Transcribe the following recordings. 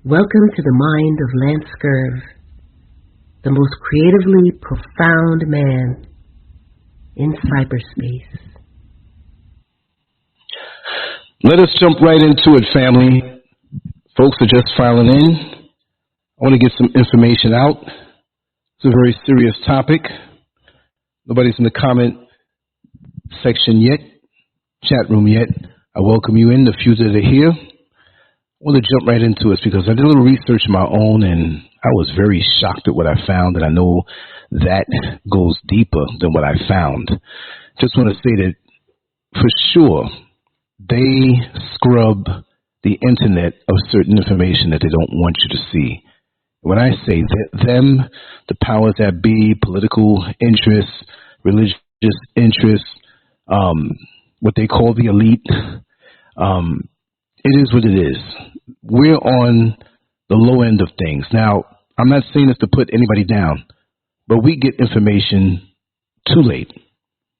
Welcome to the mind of LANCESCURV, the most creatively profound man in cyberspace. Let us jump right into it, family. Folks are just filing in. I want to get some information out. It's a very serious topic. Nobody's in the comment section yet, chat room yet. I welcome you in, the few that are here. I want to jump right into it because I did a little research of my own and I was very shocked at what I found, and I know that goes deeper than what I found. Just want to say that for sure they scrub the internet of certain information that they don't want you to see. When I say them, the powers that be, political interests, religious interests, what they call the elite, it is what it is. We're on the low end of things. Now, I'm not saying this to put anybody down, but we get information too late.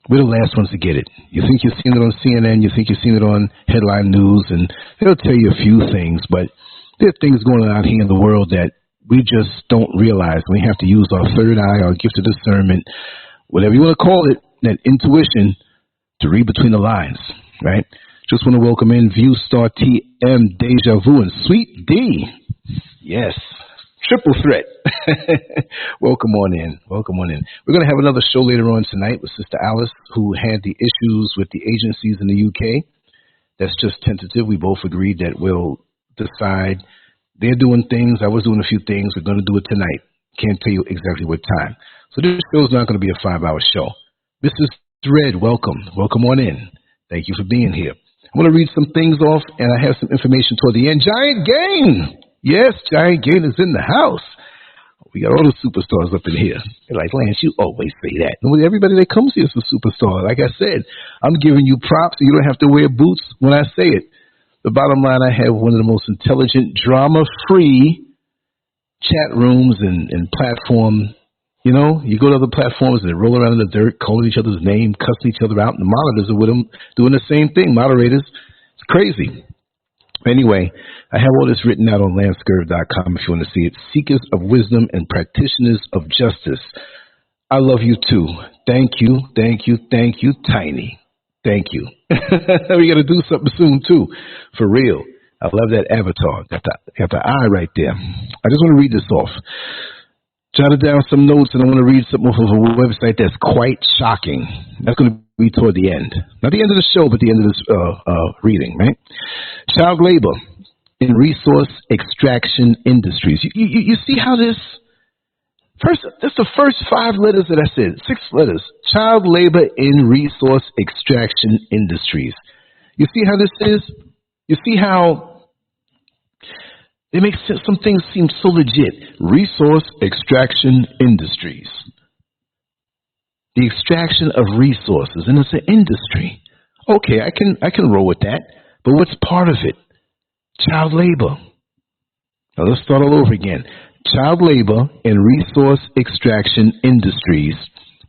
We're the last ones to get it. You think you've seen it on CNN, you think you've seen it on headline news, and they'll tell you a few things, but there are things going on out here in the world that we just don't realize. We have to use our third eye, our gift of discernment, whatever you want to call it, that intuition to read between the lines, right? Just want to welcome in Viewstar TM, Deja Vu, and Sweet D. Yes, triple threat. Welcome on in. Welcome on in. We're going to have another show later on tonight with Sister Alice, who had the issues with the agencies in the UK. That's just tentative. We both agreed that we'll decide. They're doing things. I was doing a few things. We're going to do it tonight. Can't tell you exactly what time. So this show is not going to be a 5-hour show. Mrs. Thread, welcome. Welcome on in. Thank you for being here. I'm going to read some things off, and I have some information toward the end. Giant Gain! Yes, Giant Gain is in the house. We got all the superstars up in here. They're like, Lance, you always say that. Everybody that comes here is a superstar. Like I said, I'm giving you props, and you don't have to wear boots when I say it. The bottom line, I have one of the most intelligent, drama-free chat rooms and platform. You know, you go to other platforms and they roll around in the dirt, calling each other's name, cussing each other out, and the monitors are with them doing the same thing. Moderators, it's crazy. Anyway, I have all this written out on LANCESCURV.com if you want to see it. Seekers of wisdom and practitioners of justice. I love you too. Thank you, thank you, thank you, Tiny. Thank you. We got to do something soon too, for real. I love that avatar. Got the eye right there. I just want to read this off. Jotted down some notes, and I want to read something off of a website that's quite shocking. That's going to be toward the end. Not the end of the show, but the end of this reading, right? Child labor in resource extraction industries. You see how this... First, that's the first 5 letters that I said. 6 letters. Child labor in resource extraction industries. You see how this is? You see how it makes some things seem so legit. Resource extraction industries. The extraction of resources, and it's an industry. Okay, I can roll with that. But what's part of it? Child labor. Now let's start all over again. Child labor in resource extraction industries,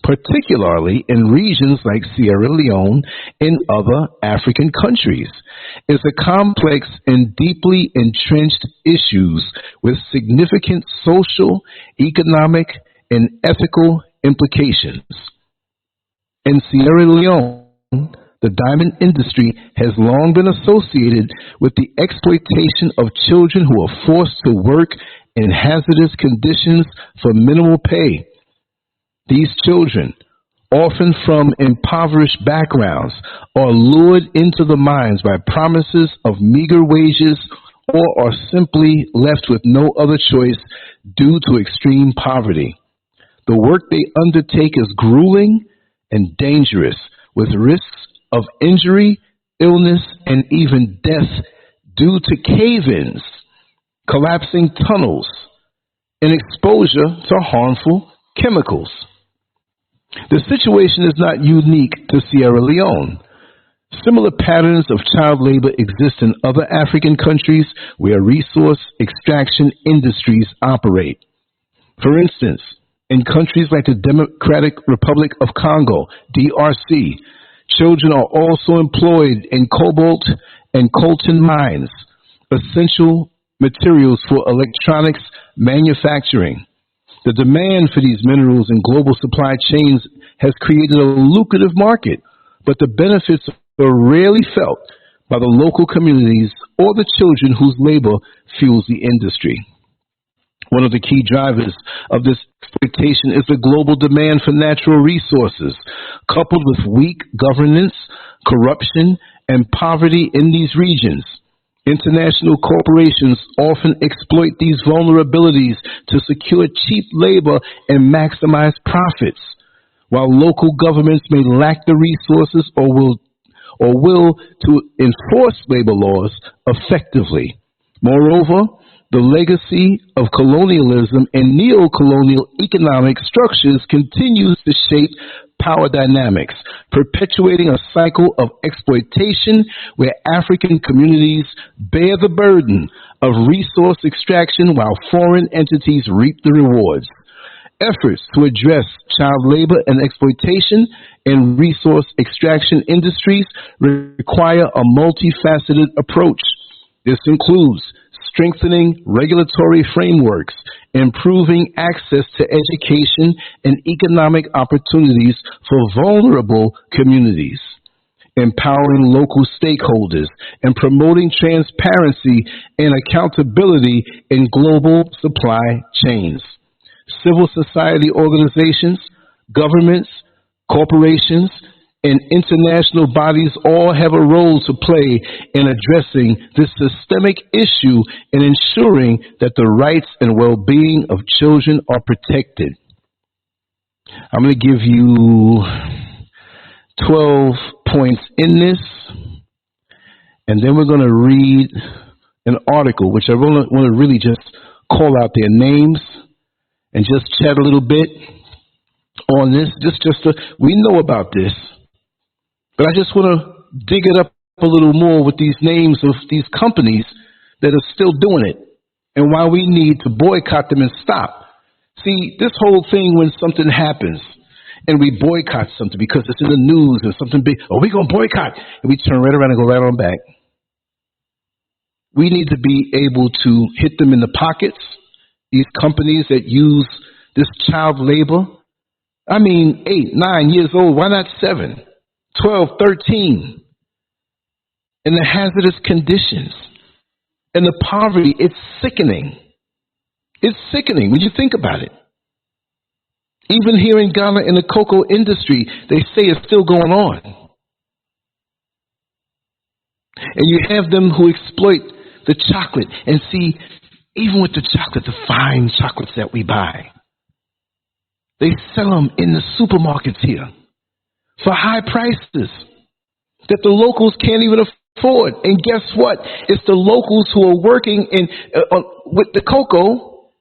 particularly in regions like Sierra Leone and other African countries, is a complex and deeply entrenched issue with significant social, economic, and ethical implications. In Sierra Leone, the diamond industry has long been associated with the exploitation of children who are forced to work in hazardous conditions for minimal pay. These children, often from impoverished backgrounds, are lured into the mines by promises of meager wages or are simply left with no other choice due to extreme poverty. The work they undertake is grueling and dangerous, with risks of injury, illness, and even death due to cave-ins, collapsing tunnels, and exposure to harmful chemicals. The situation is not unique to Sierra Leone. Similar patterns of child labor exist in other African countries where resource extraction industries operate. For instance, in countries like the Democratic Republic of Congo, DRC, children are also employed in cobalt and coltan mines, essential materials for electronics manufacturing. The demand for these minerals in global supply chains has created a lucrative market, but the benefits are rarely felt by the local communities or the children whose labor fuels the industry. One of the key drivers of this exploitation is the global demand for natural resources, coupled with weak governance, corruption, and poverty in these regions. International corporations often exploit these vulnerabilities to secure cheap labor and maximize profits, while local governments may lack the resources or will to enforce labor laws effectively. Moreover, the legacy of colonialism and neo-colonial economic structures continues to shape power dynamics, perpetuating a cycle of exploitation where African communities bear the burden of resource extraction while foreign entities reap the rewards. Efforts to address child labor and exploitation in resource extraction industries require a multifaceted approach. This includes strengthening regulatory frameworks, improving access to education and economic opportunities for vulnerable communities, empowering local stakeholders, and promoting transparency and accountability in global supply chains. Civil society organizations, governments, corporations, and international bodies all have a role to play in addressing this systemic issue and ensuring that the rights and well-being of children are protected. I'm going to give you 12 points in this, and then we're going to read an article, which I want to really just call out their names and just chat a little bit on this. We know about this, but I just want to dig it up a little more with these names of these companies that are still doing it and why we need to boycott them and stop. See, this whole thing when something happens and we boycott something because it's in the news and something big, oh, we're going to boycott, and we turn right around and go right on back. We need to be able to hit them in the pockets, these companies that use this child labor. I mean, 8, 9 years old, why not 7? 12, 13, and the hazardous conditions and the poverty, it's sickening. It's sickening when you think about it. Even here in Ghana in the cocoa industry, they say it's still going on. And you have them who exploit the chocolate. And see, even with the chocolate, the fine chocolates that we buy, they sell them in the supermarkets here for high prices that the locals can't even afford. And guess what? It's the locals who are working with the cocoa,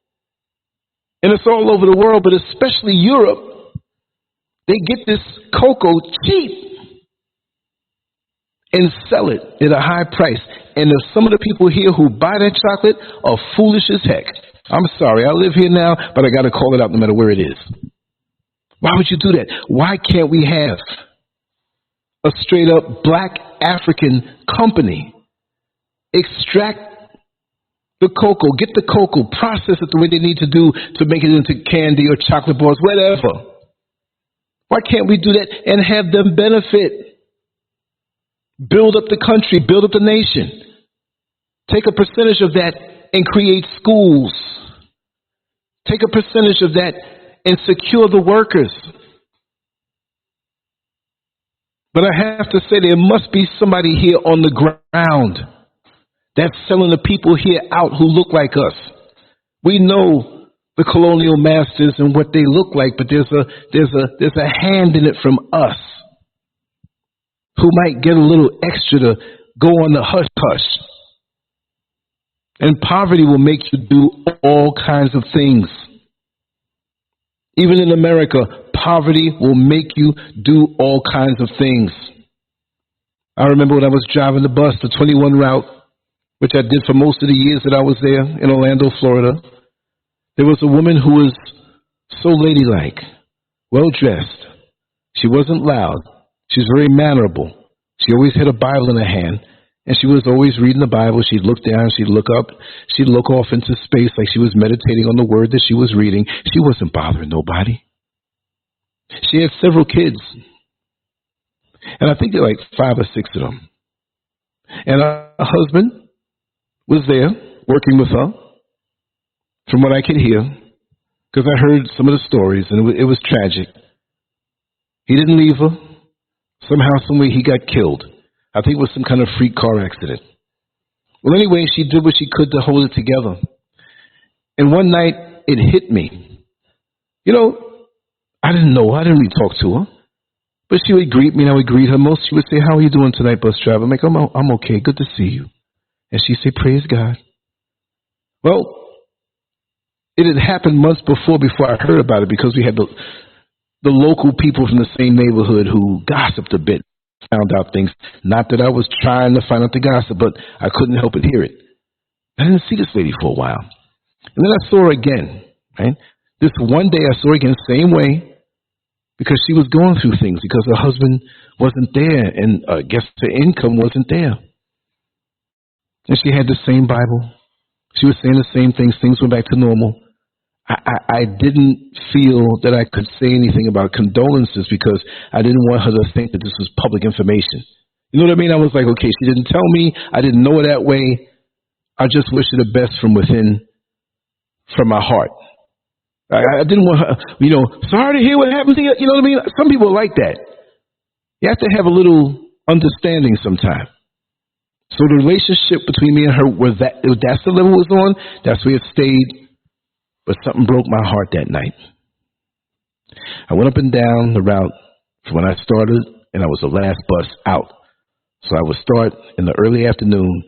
and it's all over the world, but especially Europe. They get this cocoa cheap and sell it at a high price. And if some of the people here who buy that chocolate are foolish as heck. I'm sorry, I live here now, but I got to call it out no matter where it is. Why would you do that? Why can't we have a straight up black African company extract the cocoa, get the cocoa, process it the way they need to do to make it into candy or chocolate bars, whatever? Why can't we do that and have them benefit? Build up the country, build up the nation. Take a percentage of that and create schools. Take a percentage of that and secure the workers. But I have to say, there must be somebody here on the ground that's selling the people here out who look like us. We know the colonial masters and what they look like, but there's a hand in it from us who might get a little extra to go on the hush hush. And poverty will make you do all kinds of things. Even in America, poverty will make you do all kinds of things. I remember when I was driving the bus, the 21 route, which I did for most of the years that I was there in Orlando, Florida. There was a woman who was so ladylike, well-dressed. She wasn't loud. She was very mannerable. She always had a Bible in her hand. And she was always reading the Bible. She'd look down, she'd look up, she'd look off into space like she was meditating on the word that she was reading. She wasn't bothering nobody. She had several kids. And I think there were like 5 or 6 of them. And her husband was there working with her, from what I could hear, because I heard some of the stories, and it was tragic. He didn't leave her. Somehow, someway, he got killed. I think it was some kind of freak car accident. Well, anyway, she did what she could to hold it together. And one night, it hit me. You know, I didn't know her. I didn't really talk to her. But she would greet me, and I would greet her. Most she would say, "How are you doing tonight, bus driver?" I'm like, I'm okay. Good to see you. And she'd say, "Praise God." Well, it had happened months before I heard about it, because we had the local people from the same neighborhood who gossiped a bit, found out things. Not that I was trying to find out the gossip, but I couldn't help but hear it. I didn't see this lady for a while. And then I saw her again, right? This one day I saw her again, same way, because she was going through things, because her husband wasn't there, and I guess her income wasn't there. And she had the same Bible. She was saying the same things. Things went back to normal. I didn't feel that I could say anything about condolences, because I didn't want her to think that this was public information. You know what I mean? I was like, okay, she didn't tell me. I didn't know her that way. I just wish her the best from within, from my heart. I didn't want her, sorry to hear what happened to you. You know what I mean? Some people are like that. You have to have a little understanding sometimes. So the relationship between me and her, that's the level it was on, that's where it stayed. But something broke my heart that night. I went up and down the route from when I started, and I was the last bus out. So I would start in the early afternoon,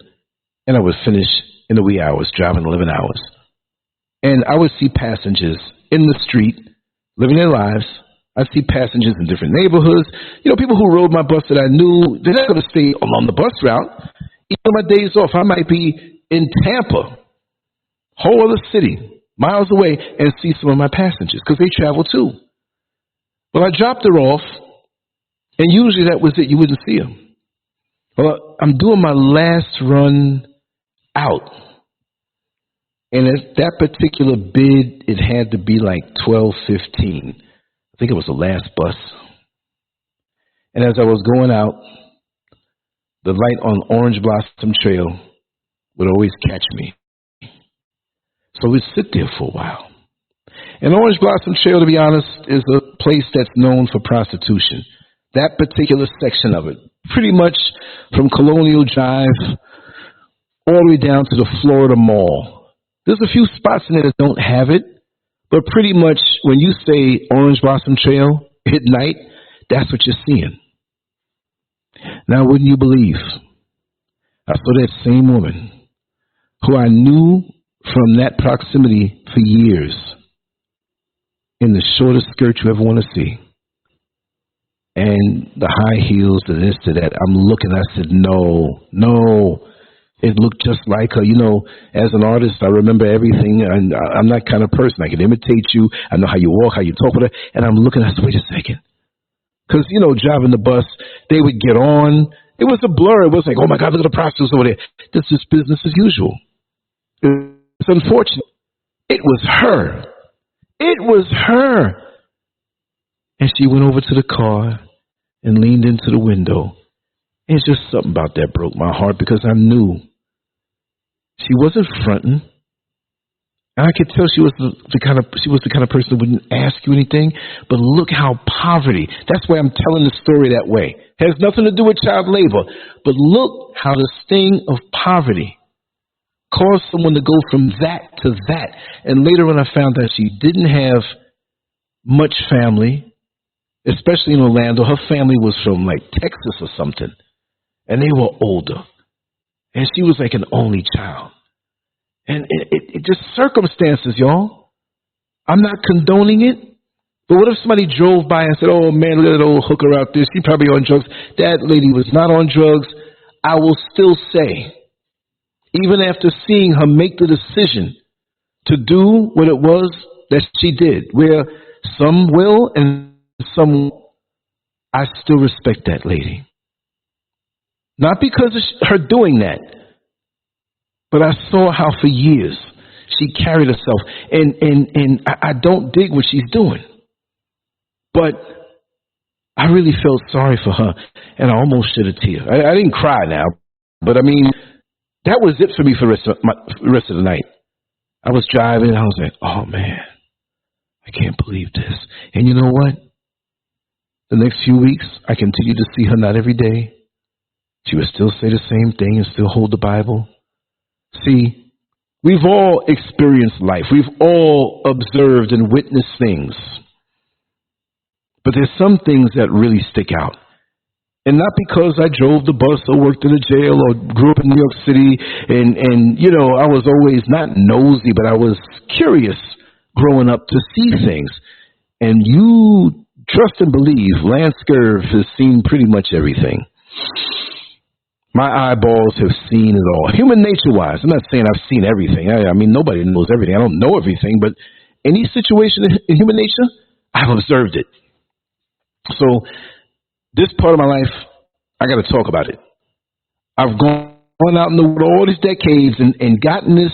and I would finish in the wee hours, driving 11 hours. And I would see passengers in the street living their lives. I'd see passengers in different neighborhoods. People who rode my bus that I knew, they're not going to stay along the bus route. Even on my days off, I might be in Tampa, whole other city, miles away, and see some of my passengers, because they travel too. Well, I dropped her off, and usually that was it. You wouldn't see them. Well, I'm doing my last run out. And at that particular bid, it had to be like 12:15. I think it was the last bus. And as I was going out, the light on Orange Blossom Trail would always catch me. So we'd sit there for a while. And Orange Blossom Trail, to be honest, is a place that's known for prostitution. That particular section of it, pretty much from Colonial Drive all the way down to the Florida Mall. There's a few spots in there that don't have it, but pretty much when you say Orange Blossom Trail at night, that's what you're seeing. Now, wouldn't you believe, I saw that same woman who I knew from that proximity for years in the shortest skirt you ever want to see. And the high heels and this to that. I'm looking, I said, no. It looked just like her. As an artist, I remember everything. And I'm that kind of person. I can imitate you. I know how you walk, how you talk with her. And I'm looking, I said, wait a second. Because, driving the bus, they would get on. It was a blur. It was like, oh, my God, look at the prostitutes over there. This is business as usual. It's unfortunate. It was her. It was her. And she went over to the car and leaned into the window. And it's just something about that broke my heart, because I knew she wasn't fronting. And I could tell she was the kind of person that wouldn't ask you anything. But look how poverty, that's why I'm telling the story that way. It has nothing to do with child labor. But look how the sting of poverty caused someone to go from that to that. And later on I found out she didn't have much family, especially in Orlando. Her family was from like Texas or something. And they were older. And she was like an only child. And it just circumstances, y'all. I'm not condoning it. But what if somebody drove by and said, oh, man, look at that old hooker out there. She's probably on drugs. That lady was not on drugs. I will still say, even after seeing her make the decision to do what it was that she did, where some will and some won't, I still respect that lady. Not because of her doing that, but I saw how for years she carried herself. And I don't dig what she's doing. But I really felt sorry for her, and I almost shed a tear. I didn't cry now, but I mean, that was it for me for the rest of the night. I was driving, and I was like, oh man, I can't believe this. And you know what? The next few weeks, I continued to see her, not every day. She would still say the same thing and still hold the Bible. See, we've all experienced life. We've all observed and witnessed things. But there's some things that really stick out. And not because I drove the bus or worked in a jail or grew up in New York City and you know, I was always not nosy, but I was curious growing up to see things. And you trust and believe, LANCESCURV has seen pretty much everything. My eyeballs have seen it all. Human nature-wise, I'm not saying I've seen everything. I mean, nobody knows everything. I don't know everything, but any situation in human nature, I've observed it. So this part of my life, I got to talk about it. I've gone out in the world all these decades and gotten this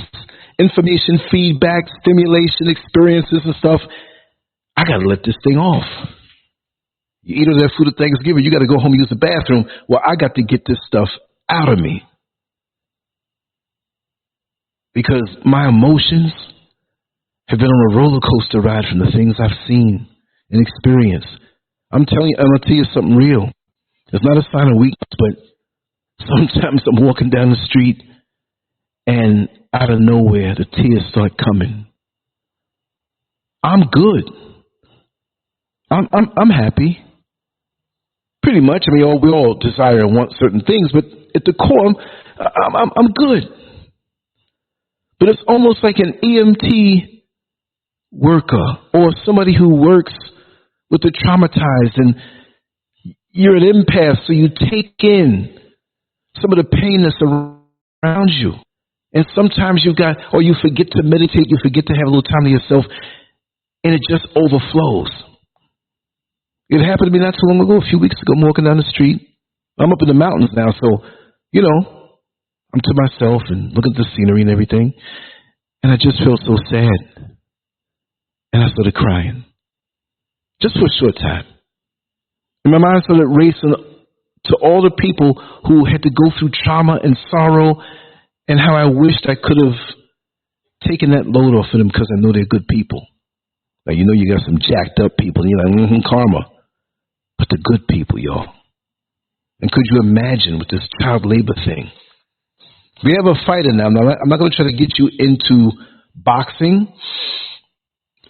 information, feedback, stimulation, experiences and stuff. I got to let this thing off. You eat all that food at Thanksgiving, you got to go home and use the bathroom. Well, I got to get this stuff out of me. Because my emotions have been on a roller coaster ride from the things I've seen and experienced. I'm going to tell you something real. It's not a sign of weakness, but sometimes I'm walking down the street and out of nowhere the tears start coming. I'm good. I'm happy. Pretty much. I mean, we all desire and want certain things, but at the core, I'm good. But it's almost like an EMT worker or somebody who works with the traumatized, and you're an empath, so you take in some of the pain that's around you. And sometimes you forget to meditate, you forget to have a little time to yourself, and it just overflows. It happened to me not too long ago, a few weeks ago. I'm walking down the street. I'm up in the mountains now, so, you know, I'm to myself and look at the scenery and everything. And I just felt so sad. And I started crying. Just for a short time. And my mind started racing to all the people who had to go through trauma and sorrow, and how I wished I could have taken that load off of them, because I know they're good people. Like, you know, you got some jacked up people, and you're like, karma. But the good people, y'all. And could you imagine with this child labor thing? We have a fighter now. Now, I'm not going to try to get you into boxing,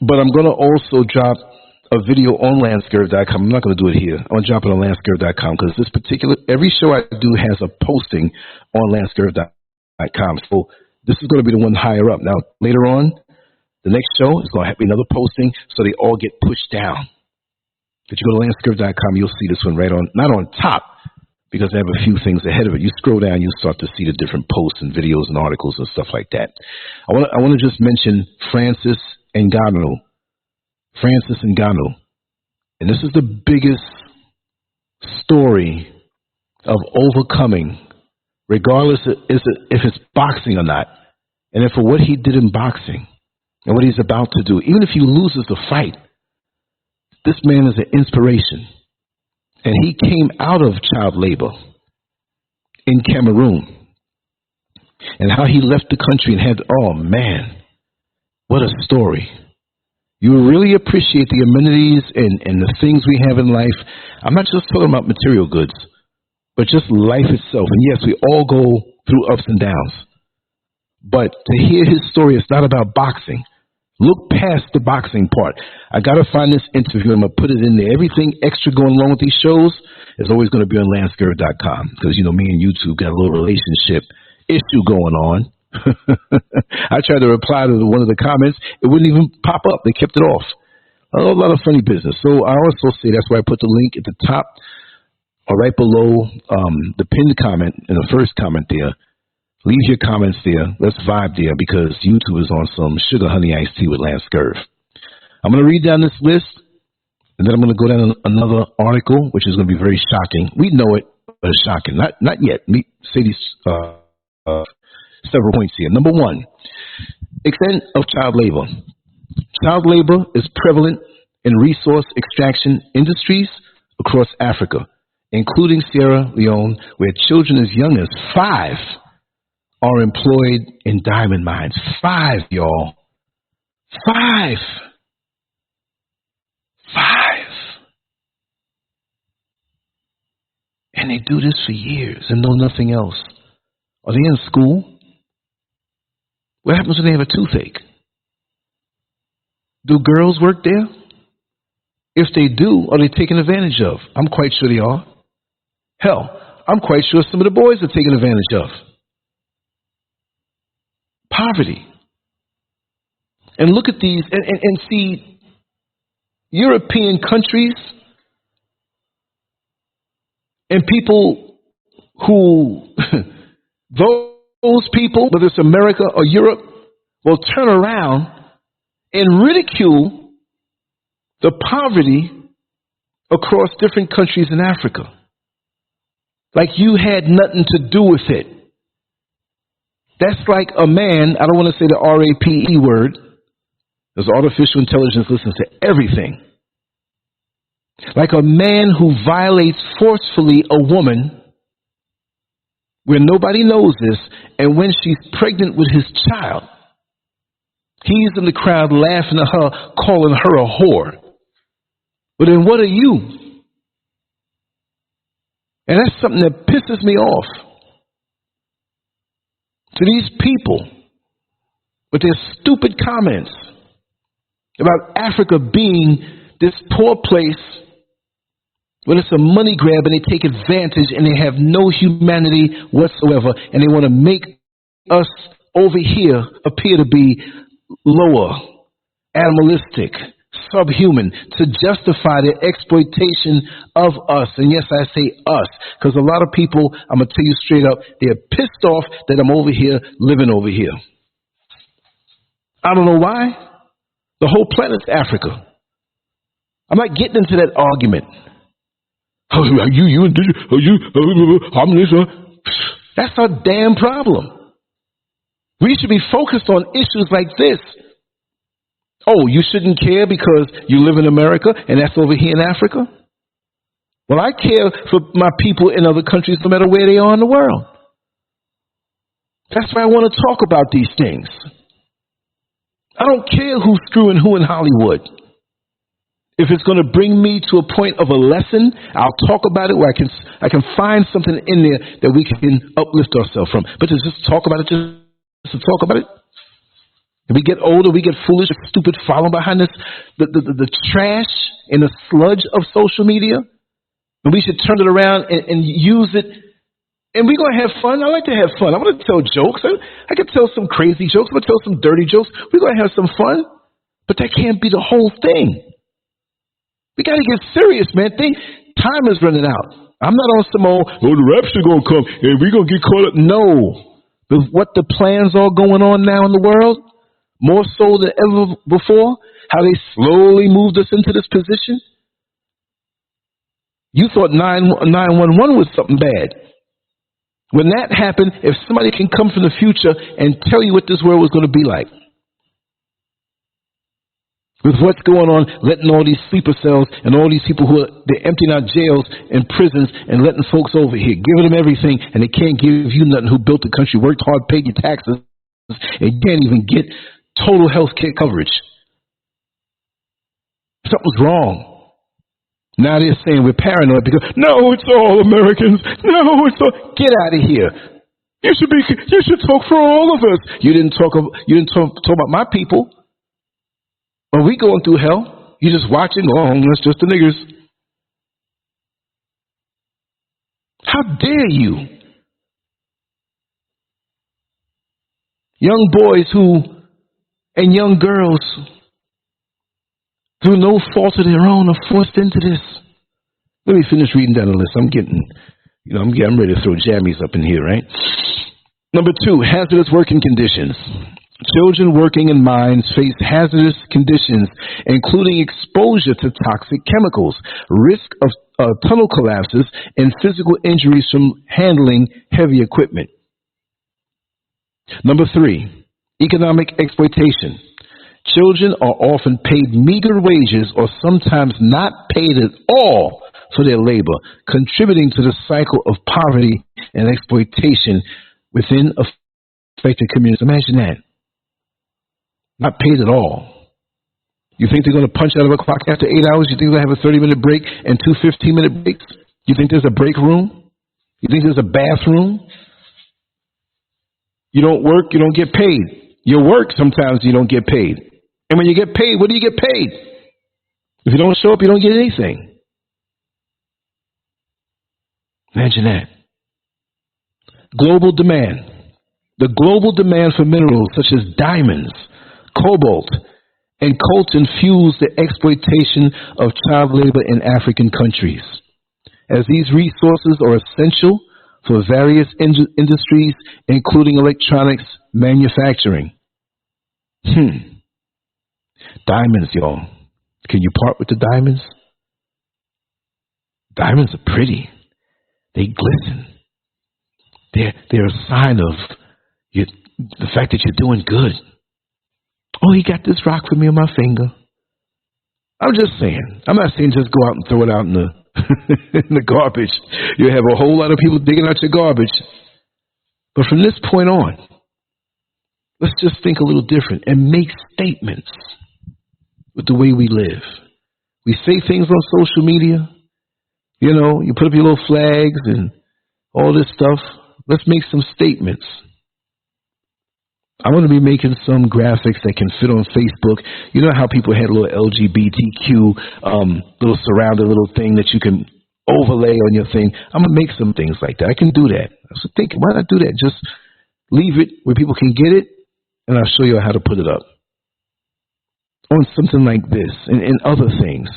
but I'm going to also drop a video on LANCESCURV.com. I'm not going to do it here. I'm going to drop it on LANCESCURV.com, because this particular, every show I do has a posting on LANCESCURV.com. So this is going to be the one higher up. Now, later on, the next show is going to have another posting, so they all get pushed down. If you go to LANCESCURV.com, you'll see this one right on, not on top, because I have a few things ahead of it. You scroll down, you start to see the different posts and videos and articles and stuff like that. I want to just mention Francis Ngannou. Francis Ngannou. And this is the biggest story of overcoming, regardless if it's boxing or not, and for what he did in boxing and what he's about to do. Even if he loses the fight, this man is an inspiration. And he came out of child labor in Cameroon, and how he left the country and had, oh man, what a story. You really appreciate the amenities and the things we have in life. I'm not just talking about material goods, but just life itself. And yes, we all go through ups and downs. But to hear his story, it's not about boxing. Look past the boxing part. I got to find this interview. I'm going to put it in there. Everything extra going along with these shows is always going to be on LANCESCURV.com, because, you know, me and YouTube got a little relationship issue going on. I tried to reply to one of the comments. It wouldn't even pop up. They kept it off. A lot of funny business. So I also say that's why I put the link at the top or right below the pinned comment in the first comment there. Leave your comments there. Let's vibe there, because YouTube is on some sugar honey iced tea with LANCESCURV. I'm going to read down this list, and then I'm going to go down another article, which is going to be very shocking. We know it. shocking. Not yet. Let me say these several points here. Number one, extent of child labor. Child labor is prevalent in resource extraction industries across Africa, including Sierra Leone, where children as young as 5 are employed in diamond mines. 5, y'all. 5. And they do this for years and know nothing else. Are they in school? What happens when they have a toothache? Do girls work there? If they do, are they taken advantage of? I'm quite sure they are. Hell, I'm quite sure some of the boys are taken advantage of. Poverty. And look at these, and see, European countries and people who, those people, whether it's America or Europe, will turn around and ridicule the poverty across different countries in Africa. Like you had nothing to do with it. That's like a man, I don't want to say the R-A-P-E word, because artificial intelligence listens to everything. Like a man who violates forcefully a woman where nobody knows this, and when she's pregnant with his child, he's in the crowd laughing at her, calling her a whore. But then what are you? And that's something that pisses me off. To these people with their stupid comments about Africa being this poor place where it's a money grab and they take advantage and they have no humanity whatsoever, and they want to make us over here appear to be lower, animalistic, subhuman, to justify their exploitation of us. And yes, I say us, because a lot of people, I'm going to tell you straight up, they're pissed off that I'm over here, living over here. I don't know why. The whole planet's Africa. I'm not getting into that argument. That's our damn problem. We should be focused on issues like this. Oh, you shouldn't care because you live in America and that's over here in Africa? Well, I care for my people in other countries no matter where they are in the world. That's why I want to talk about these things. I don't care who's screwing who in Hollywood. If it's going to bring me to a point of a lesson, I'll talk about it where I can find something in there that we can uplift ourselves from. But to just talk about it, just to talk about it. If we get older, we get foolish or stupid, following behind this, the trash and the sludge of social media. And we should turn it around and use it. And we're going to have fun. I like to have fun. I'm going to tell jokes. I can tell some crazy jokes. I'm going to tell some dirty jokes. We're going to have some fun. But that can't be the whole thing. We got to get serious, man. Time is running out. I'm not on some old, the rapture going to come and we're going to get caught up. No. With what the plans are going on now in the world, more so than ever before, how they slowly moved us into this position. You thought 911 was something bad. When that happened, if somebody can come from the future and tell you what this world was going to be like, with what's going on, letting all these sleeper cells and all these people they're emptying out jails and prisons and letting folks over here, giving them everything, and they can't give you nothing, who built the country, worked hard, paid your taxes, and you can't even get total health care coverage. Something's wrong. Now they're saying we're paranoid because, no, it's all Americans. No, it's all, get out of here. You should talk for all of us. You didn't talk about my people. Are we going through hell? You just watching? Oh, that's just the niggers. How dare you? Young boys and young girls, through no fault of their own, are forced into this. Let me finish reading down the list. I'm ready to throw jammies up in here, right? Number 2, hazardous working conditions. Children working in mines face hazardous conditions, including exposure to toxic chemicals, risk of tunnel collapses, and physical injuries from handling heavy equipment. Number 3, economic exploitation. Children are often paid meager wages or sometimes not paid at all for their labor, contributing to the cycle of poverty and exploitation within affected communities. Imagine that. Not paid at all. You think they're going to punch out of a clock after 8 hours? You think they're going to have a 30-minute break and 2 15-minute breaks? You think there's a break room? You think there's a bathroom? You don't work, you don't get paid. You work, sometimes you don't get paid. And when you get paid, what do you get paid? If you don't show up, you don't get anything. Imagine that. Global demand. The global demand for minerals such as diamonds, cobalt, and coltan fuels the exploitation of child labor in African countries. As these resources are essential for various industries, including electronics manufacturing. Diamonds, y'all. Can you part with the diamonds? Diamonds are pretty. They glisten. They're a sign of the fact that you're doing good. Oh, he got this rock for me on my finger. I'm just saying. I'm not saying just go out and throw it out in the in the garbage. You have a whole lot of people digging out your garbage. But from this point on, let's just think a little different and make statements with the way we live. We say things on social media. You know, you put up your little flags and all this stuff. Let's make some statements. I want to be making some graphics that can fit on Facebook. You know how people had a little LGBTQ, little surrounded little thing that you can overlay on your thing. I'm going to make some things like that. I can do that. I was thinking, why not do that? Just leave it where people can get it, and I'll show you how to put it up. On something like this and other things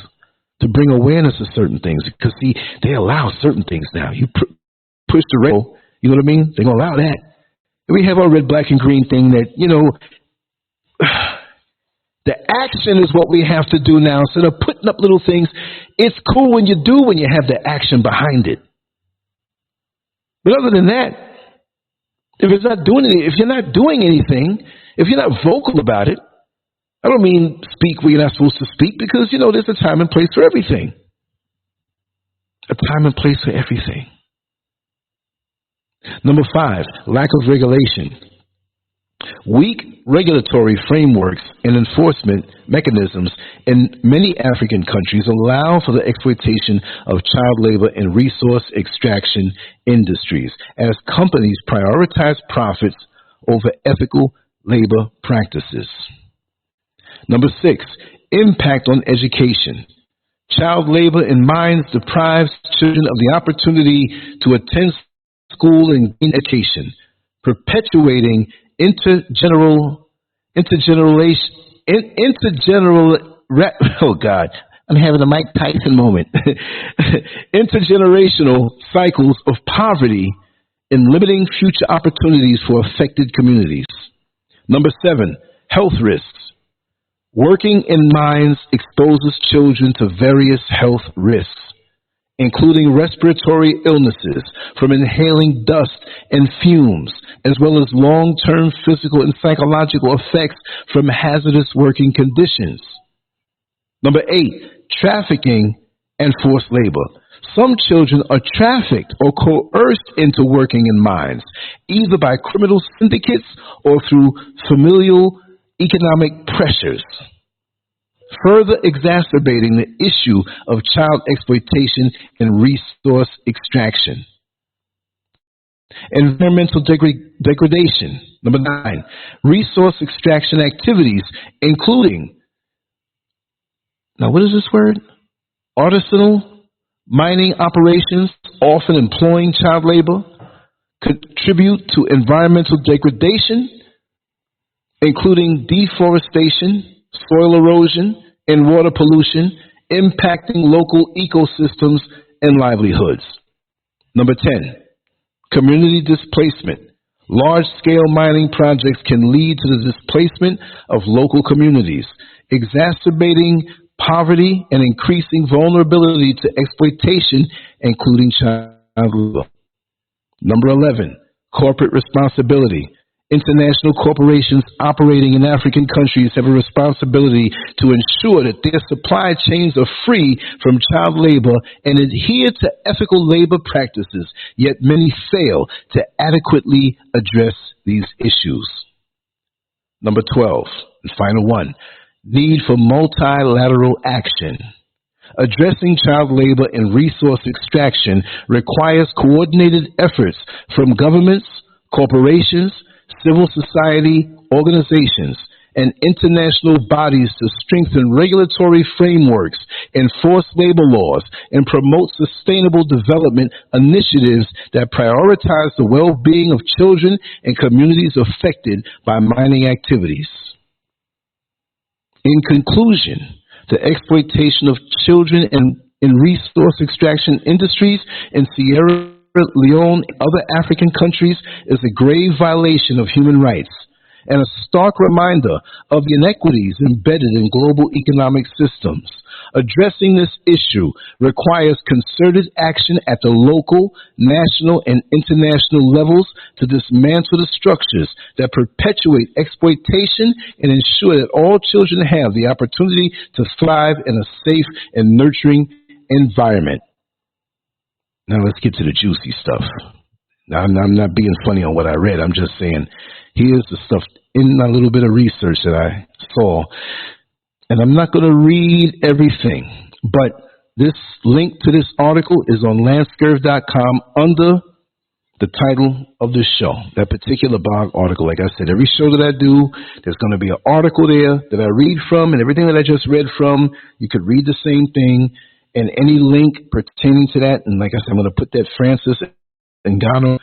to bring awareness to certain things. Because, see, they allow certain things now. You push the red, you know what I mean? They're going to allow that. We have our red, black, and green thing that, you know, the action is what we have to do now. Instead of putting up little things, it's cool when you have the action behind it. But other than that, if you're not doing anything, if you're not vocal about it, I don't mean speak where you're not supposed to speak, because, you know, there's a time and place for everything. A time and place for everything. Number 5, lack of regulation. Weak regulatory frameworks and enforcement mechanisms in many African countries allow for the exploitation of child labor in resource extraction industries as companies prioritize profits over ethical labor practices. Number 6, impact on education. Child labor in mines deprives children of the opportunity to attend school and gain education, perpetuating oh God, I'm having a Mike Tyson moment. Intergenerational cycles of poverty and limiting future opportunities for affected communities. Number 7, health risks. Working in mines exposes children to various health risks, including respiratory illnesses from inhaling dust and fumes, as well as long-term physical and psychological effects from hazardous working conditions. Number 8, trafficking and forced labor. Some children are trafficked or coerced into working in mines, either by criminal syndicates or through familial economic pressures, further exacerbating the issue of child exploitation and resource extraction. Environmental degradation. Number 9, resource extraction activities, including, now what is this word? Artisanal mining operations, often employing child labor, contribute to environmental degradation, including deforestation, soil erosion, and water pollution, impacting local ecosystems and livelihoods. Number 10, community displacement. Large-scale mining projects can lead to the displacement of local communities, exacerbating poverty and increasing vulnerability to exploitation, including child labor. Number 11, corporate responsibility. International corporations operating in African countries have a responsibility to ensure that their supply chains are free from child labor and adhere to ethical labor practices, yet many fail to adequately address these issues. Number 12, and final one, need for multilateral action. Addressing child labor and resource extraction requires coordinated efforts from governments, corporations, civil society organizations, and international bodies to strengthen regulatory frameworks, enforce labor laws, and promote sustainable development initiatives that prioritize the well-being of children and communities affected by mining activities. In conclusion, the exploitation of children in resource extraction industries in Sierra Leone and other African countries is a grave violation of human rights and a stark reminder of the inequities embedded in global economic systems. Addressing this issue requires concerted action at the local, national, and international levels to dismantle the structures that perpetuate exploitation and ensure that all children have the opportunity to thrive in a safe and nurturing environment. Now let's get to the juicy stuff. Now, I'm not being funny on what I read. I'm just saying, here's the stuff in my little bit of research that I saw. And I'm not going to read everything, but this link to this article is on LANCESCURV.com under the title of the show, that particular blog article. Like I said, every show that I do, there's going to be an article there that I read from, and everything that I just read from, you could read the same thing. And any link pertaining to that, and like I said, I'm going to put that Francis Ngannou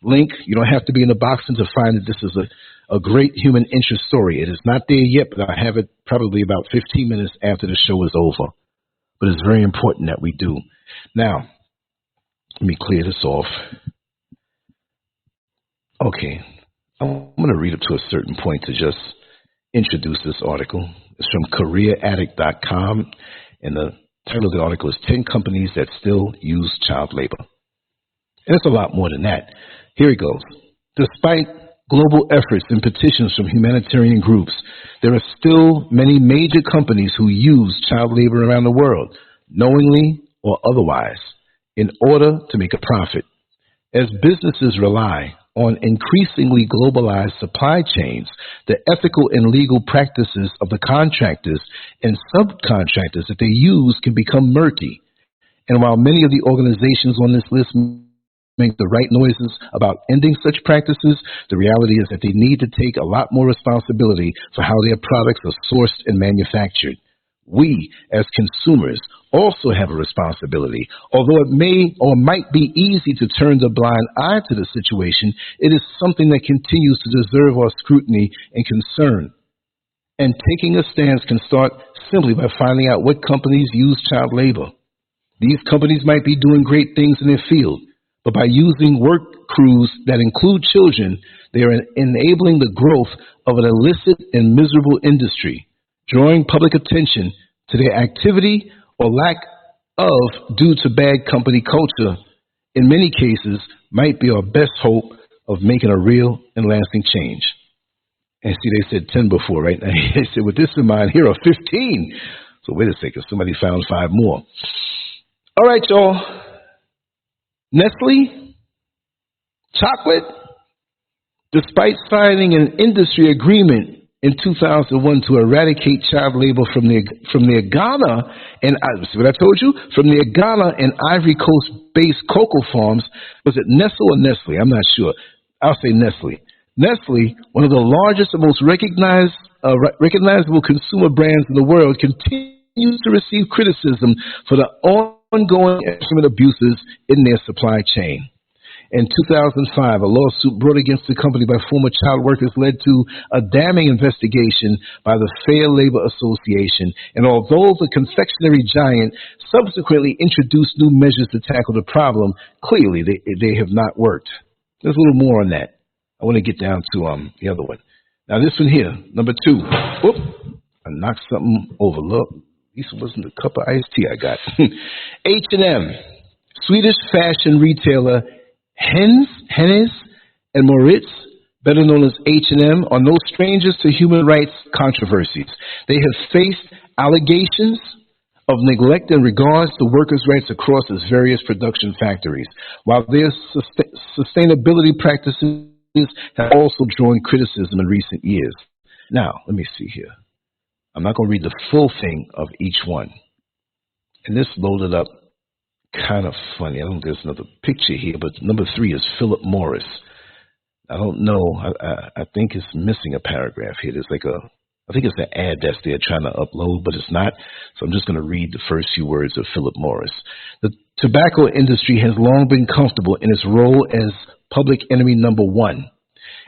link. You don't have to be in the boxing to find that this is a great human interest story. It is not there yet, but I have it probably about 15 minutes after the show is over. But it's very important that we do. Now, let me clear this off. Okay, I'm going to read up to a certain point to just introduce this article. It's from CareerAddict.com. And the title of the article is 10 Companies That Still Use Child Labor. And it's a lot more than that. Here it goes. Despite global efforts and petitions from humanitarian groups, there are still many major companies who use child labor around the world, knowingly or otherwise, in order to make a profit. As businesses rely on increasingly globalized supply chains, the ethical and legal practices of the contractors and subcontractors that they use can become murky. And while many of the organizations on this list make the right noises about ending such practices, the reality is that they need to take a lot more responsibility for how their products are sourced and manufactured. We, as consumers, also have a responsibility. Although it may or might be easy to turn the blind eye to the situation, it is something that continues to deserve our scrutiny and concern. And taking a stance can start simply by finding out what companies use child labor. These companies might be doing great things in their field, but by using work crews that include children, they are enabling the growth of an illicit and miserable industry, drawing public attention to their activity or lack of due to bad company culture, in many cases, might be our best hope of making a real and lasting change. And see, they said 10 before, right? They said, with this in mind, here are 15. So wait a second, somebody found 5 more. All right, y'all. Nestle, chocolate, despite signing an industry agreement in 2001 to eradicate child labor from their Ghana and see what I told you? From their Ghana and Ivory Coast-based cocoa farms. Was it Nestle or Nestle? I'm not sure. I'll say Nestle. Nestle, one of the largest and most recognizable consumer brands in the world, continues to receive criticism for the ongoing human abuses in their supply chain. In 2005, a lawsuit brought against the company by former child workers led to a damning investigation by the Fair Labor Association. And although the confectionery giant subsequently introduced new measures to tackle the problem, clearly they have not worked. There's a little more on that. I want to get down to the other one. Now this one here, number 2. Whoop! I knocked something over. Look, at least it wasn't a cup of iced tea I got. H&M, Swedish fashion retailer Hennes and Mauritz, better known as H&M, are no strangers to human rights controversies. They have faced allegations of neglect in regards to workers' rights across its various production factories, while their sustainability practices have also drawn criticism in recent years. Now, let me see here. I'm not going to read the full thing of each one. And this loaded up kind of funny. I don't think there's another picture here, but number 3 is Philip Morris. I don't know. I think it's missing a paragraph here. There's like I think it's an ad that's they're trying to upload, but it's not. So I'm just going to read the first few words of Philip Morris. The tobacco industry has long been comfortable in its role as public enemy number 1.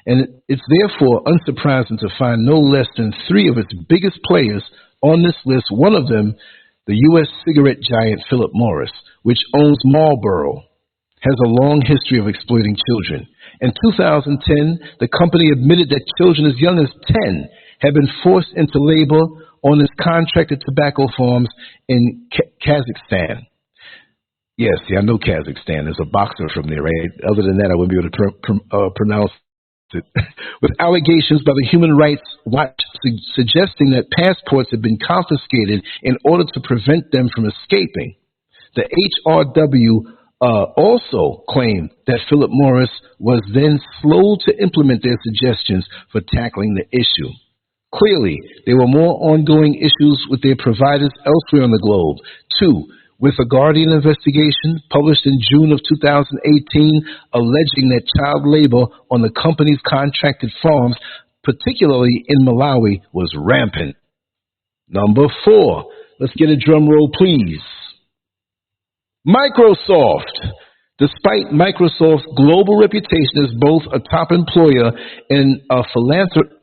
And it's therefore unsurprising to find no less than 3 of its biggest players on this list. One of them, the U.S. cigarette giant Philip Morris, which owns Marlboro, has a long history of exploiting children. In 2010, the company admitted that children as young as 10 have been forced into labor on its contracted tobacco farms in Kazakhstan. Yes, I know Kazakhstan. There's a boxer from there, right? Other than that, I wouldn't be able to pronounce it. With allegations by the Human Rights Watch suggesting that passports had been confiscated in order to prevent them from escaping. The HRW also claimed that Philip Morris was then slow to implement their suggestions for tackling the issue. Clearly, there were more ongoing issues with their providers elsewhere on the globe. 2, with a Guardian investigation published in June of 2018 alleging that child labor on the company's contracted farms, particularly in Malawi, was rampant. Number 4, let's get a drum roll, please. Microsoft. Despite Microsoft's global reputation as both a top employer and a philanthropic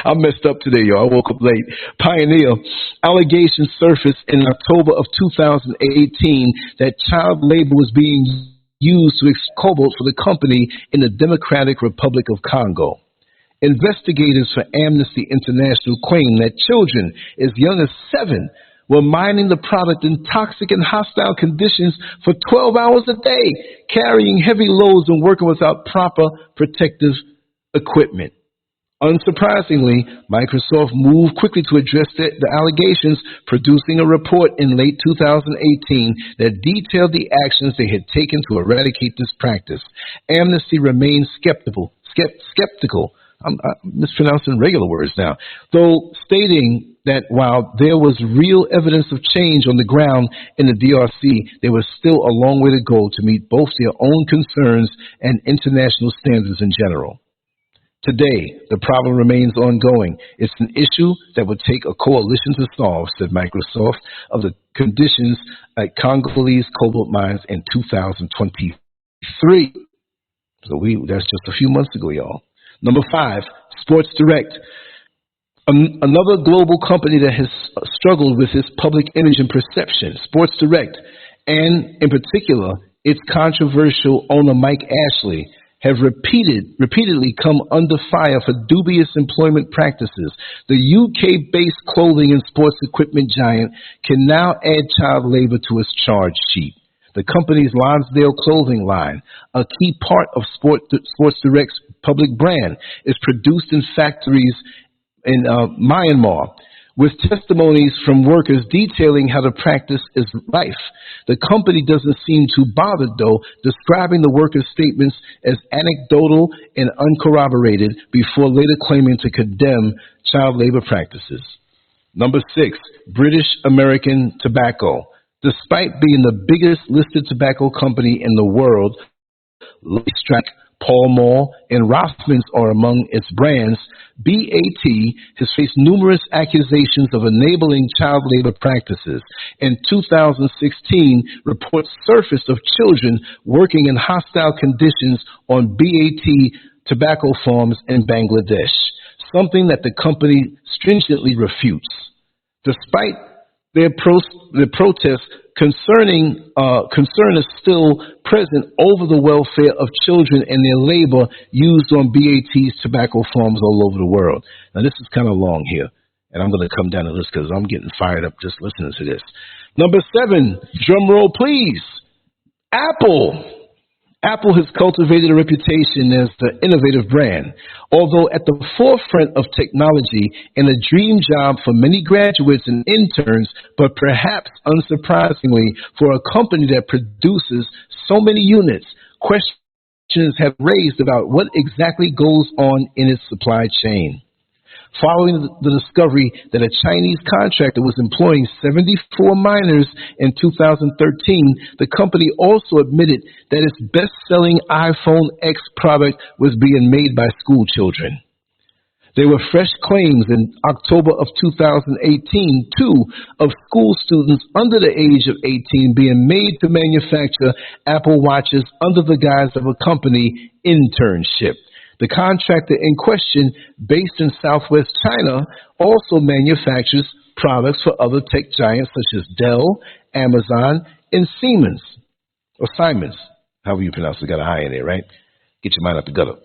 I messed up today, y'all. I woke up late. Pioneer. Allegations surfaced in October of 2018 that child labor was being used to extract cobalt for the company in the Democratic Republic of Congo. Investigators for Amnesty International claim that children as young as 7 were mining the product in toxic and hostile conditions for 12 hours a day, carrying heavy loads and working without proper protective equipment. Unsurprisingly, Microsoft moved quickly to address the allegations, producing a report in late 2018 that detailed the actions they had taken to eradicate this practice. Amnesty remains skeptical. I'm mispronouncing regular words now, though stating that while there was real evidence of change on the ground in the DRC, there was still a long way to go to meet both their own concerns and international standards in general. Today, the problem remains ongoing. It's an issue that would take a coalition to solve, said Microsoft, of the conditions at Congolese cobalt mines in 2023. So that's just a few months ago, y'all. Number 5, Sports Direct. Another global company that has struggled with its public image and perception, Sports Direct, and in particular, its controversial owner Mike Ashley, have repeatedly come under fire for dubious employment practices. The UK-based clothing and sports equipment giant can now add child labor to its charge sheet. The company's Lonsdale clothing line, a key part of Sports Direct's public brand, is produced in factories in Myanmar, with testimonies from workers detailing how the practice is rife. The company doesn't seem too bothered, though, describing the workers' statements as anecdotal and uncorroborated before later claiming to condemn child labor practices. Number 6, British American Tobacco. Despite being the biggest listed tobacco company in the world, Strack, Pall Mall, and Rothmans are among its brands, BAT has faced numerous accusations of enabling child labor practices. In 2016, reports surfaced of children working in hostile conditions on BAT tobacco farms in Bangladesh, something that the company stringently refutes. Despite their protests concern is still present over the welfare of children and their labor used on BAT's tobacco farms all over the world. Now, this is kind of long here, and I'm going to come down the list because I'm getting fired up just listening to this. Number 7, drum roll, please. Apple. Apple has cultivated a reputation as the innovative brand. Although at the forefront of technology and a dream job for many graduates and interns, but perhaps unsurprisingly for a company that produces so many units, questions have raised about what exactly goes on in its supply chain. Following the discovery that a Chinese contractor was employing 74 minors in 2013, the company also admitted that its best-selling iPhone X product was being made by school children. There were fresh claims in October of 2018, too, of school students under the age of 18 being made to manufacture Apple Watches under the guise of a company internship. The contractor in question, based in Southwest China, also manufactures products for other tech giants such as Dell, Amazon, and Siemens, or Simons, however you pronounce it, got an I in there, right? Get your mind out the gutter.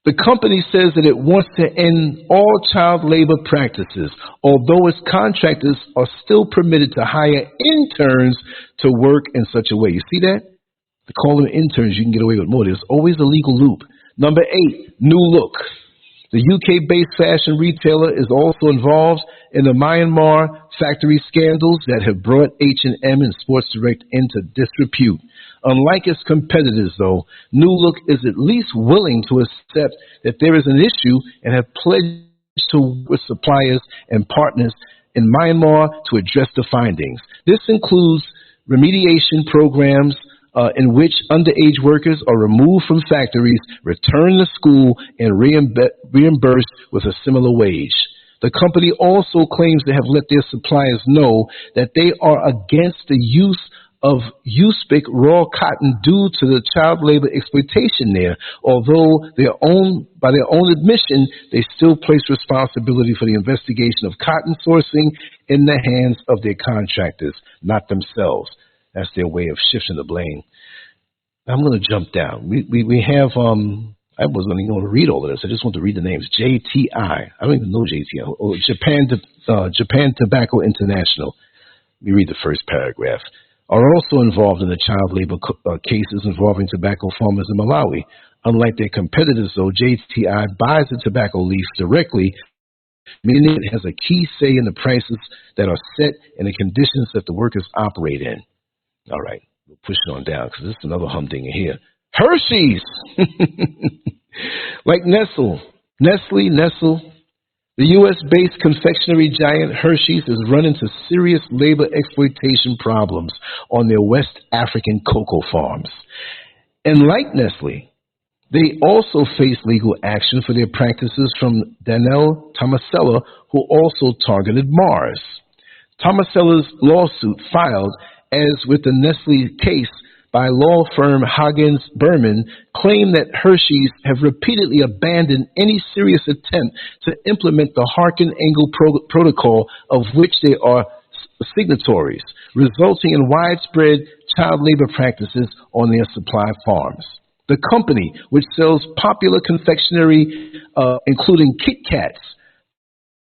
The company says that it wants to end all child labor practices, although its contractors are still permitted to hire interns to work in such a way. You see that? To call them interns, you can get away with more. There's always a legal loop. Number 8, New Look. The UK-based fashion retailer is also involved in the Myanmar factory scandals that have brought H&M and Sports Direct into disrepute. Unlike its competitors, though, New Look is at least willing to accept that there is an issue and have pledged to work with suppliers and partners in Myanmar to address the findings. This includes remediation programs in which underage workers are removed from factories, returned to school, and reimbursed with a similar wage. The company also claims to have let their suppliers know that they are against the use of USPIC raw cotton due to the child labor exploitation there. Although by their own admission, they still place responsibility for the investigation of cotton sourcing in the hands of their contractors, not themselves. That's their way of shifting the blame. I'm going to jump down. We have, I wasn't even going to read all of this. I just want to read the names. JTI. I don't even know JTI. Oh, Japan Tobacco International. Let me read the first paragraph. Are also involved in the child labor cases involving tobacco farmers in Malawi. Unlike their competitors, though, JTI buys the tobacco leaf directly, meaning it has a key say in the prices that are set and the conditions that the workers operate in. All right, we'll push it on down because this is another humdinger here. Hershey's! Like Nestle, the U.S.-based confectionery giant Hershey's has run into serious labor exploitation problems on their West African cocoa farms. And like Nestle, they also face legal action for their practices from Danielle Tomasella, who also targeted Mars. Tomasella's lawsuit, filed as with the Nestle case by law firm Hagens Berman, claim that Hershey's have repeatedly abandoned any serious attempt to implement the Harkin-Engel protocol of which they are signatories, resulting in widespread child labor practices on their supply farms. The company, which sells popular confectionery, including Kit Kats,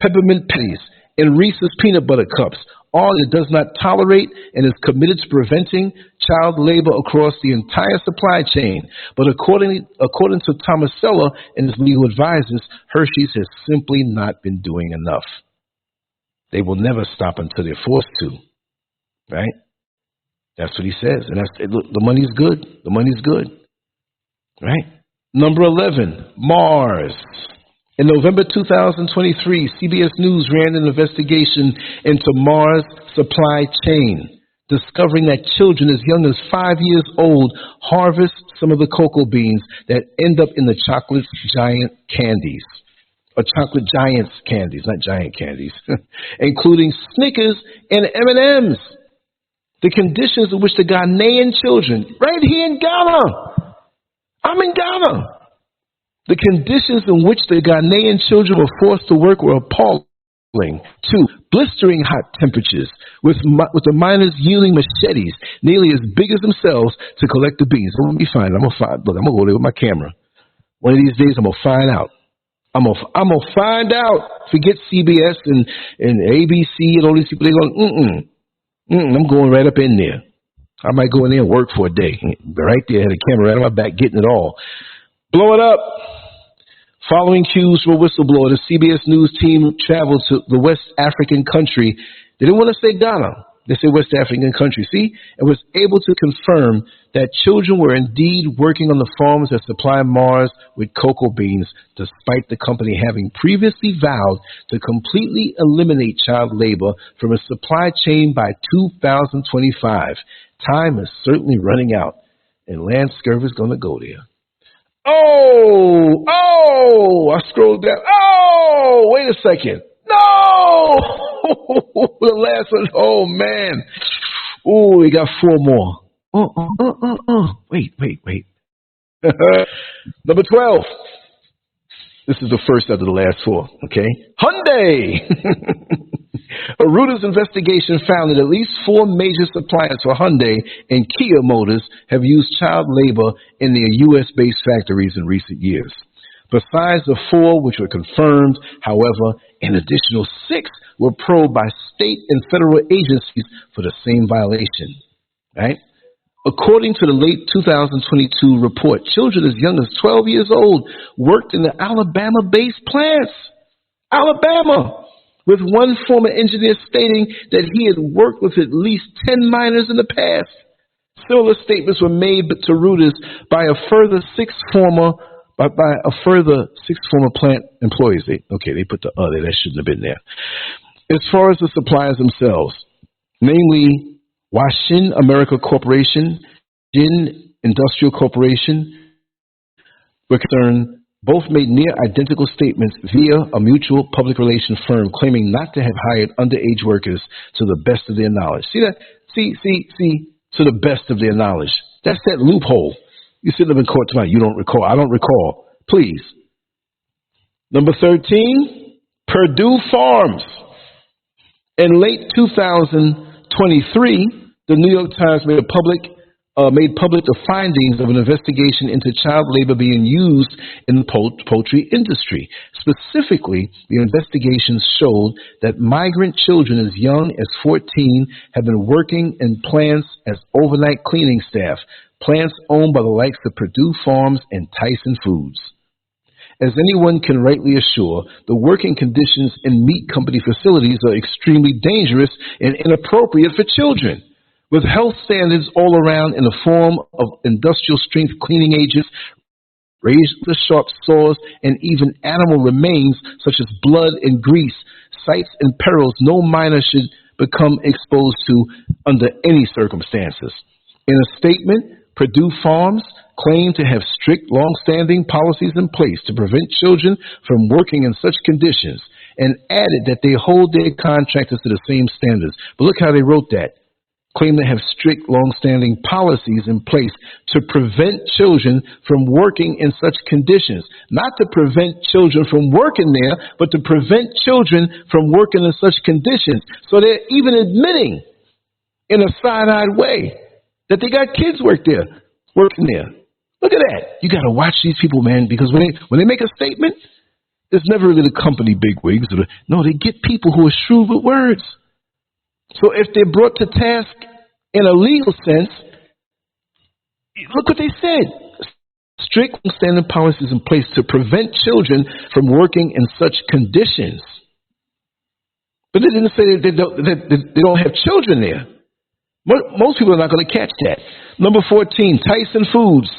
peppermint patties, and Reese's peanut butter cups, all it does not tolerate and is committed to preventing child labor across the entire supply chain. But according to Tomasella and his legal advisors, Hershey's has simply not been doing enough. They will never stop until they're forced to, right? That's what he says. And look, the money's good. The money's good, right? Number 11, Mars. In November 2023, CBS News ran an investigation into Mars' supply chain, discovering that children as young as 5 years old harvest some of the cocoa beans that end up in the chocolate giant candies, or chocolate giants candies, not giant candies, including Snickers and M&Ms. The conditions in which the Ghanaian children, right here in Ghana, I'm in Ghana, the conditions in which the Ghanaian children were forced to work were appalling. 2, blistering hot temperatures, with the miners yielding machetes nearly as big as themselves to collect the beans. So let me find. Look, I'm gonna go there with my camera. One of these days, I'm gonna find out. I'm gonna find out. Forget CBS and ABC and all these people. They're going, I'm going right up in there. I might go in there and work for a day. Right there, had a camera right on my back, getting it all. Blow it up. Following cues from a whistleblower, the CBS News team traveled to the West African country. They didn't want to say Ghana. They said West African country. See? And was able to confirm that children were indeed working on the farms that supply Mars with cocoa beans, despite the company having previously vowed to completely eliminate child labor from its supply chain by 2025. Time is certainly running out, and LANCESCURV is going to go there. Oh, I scrolled down. Oh, wait a second. No! The last one. Oh, man. Oh, we got 4 more. Wait. Number 12. This is the first out of the last 4, okay? Hyundai! A Reuters investigation found that at least 4 major suppliers for Hyundai and Kia Motors have used child labor in their U.S.-based factories in recent years. Besides the 4 which were confirmed, however, an additional 6 were probed by state and federal agencies for the same violation. Right? According to the late 2022 report, children as young as 12 years old worked in the Alabama-based plants. Alabama! With one former engineer stating that he had worked with at least 10 minors in the past. Similar statements were made to Reuters by a further 6 former plant employees. They put the other. That shouldn't have been there. As far as the suppliers themselves, namely Washin America Corporation, Jin Industrial Corporation, were concerned. Both made near identical statements via a mutual public relations firm claiming not to have hired underage workers to the best of their knowledge. See that? See, to the best of their knowledge. That's that loophole. You sit up in court tonight. You don't recall. I don't recall. Please. Number 13, Purdue Farms. In late 2023, the New York Times made public the findings of an investigation into child labor being used in the poultry industry. Specifically, the investigation showed that migrant children as young as 14 have been working in plants as overnight cleaning staff, plants owned by the likes of Purdue Farms and Tyson Foods. As anyone can rightly assure, the working conditions in meat company facilities are extremely dangerous and inappropriate for children. With health standards all around in the form of industrial strength cleaning agents, razor sharp saws, and even animal remains such as blood and grease, sights and perils no minor should become exposed to under any circumstances. In a statement, Purdue Farms claimed to have strict, long-standing policies in place to prevent children from working in such conditions, and added that they hold their contractors to the same standards. But look how they wrote that. Claim to have strict, long-standing policies in place to prevent children from working in such conditions. Not to prevent children from working there, but to prevent children from working in such conditions. So they're even admitting in a side-eyed way that they got kids working there. Look at that. You got to watch these people, man, because when they make a statement, it's never really the company bigwigs. No, they get people who are shrewd with words. So if they're brought to task in a legal sense, look what they said. Strict standard policies in place to prevent children from working in such conditions. But they didn't say that they don't have children there. Most people are not going to catch that. Number 14, Tyson Foods.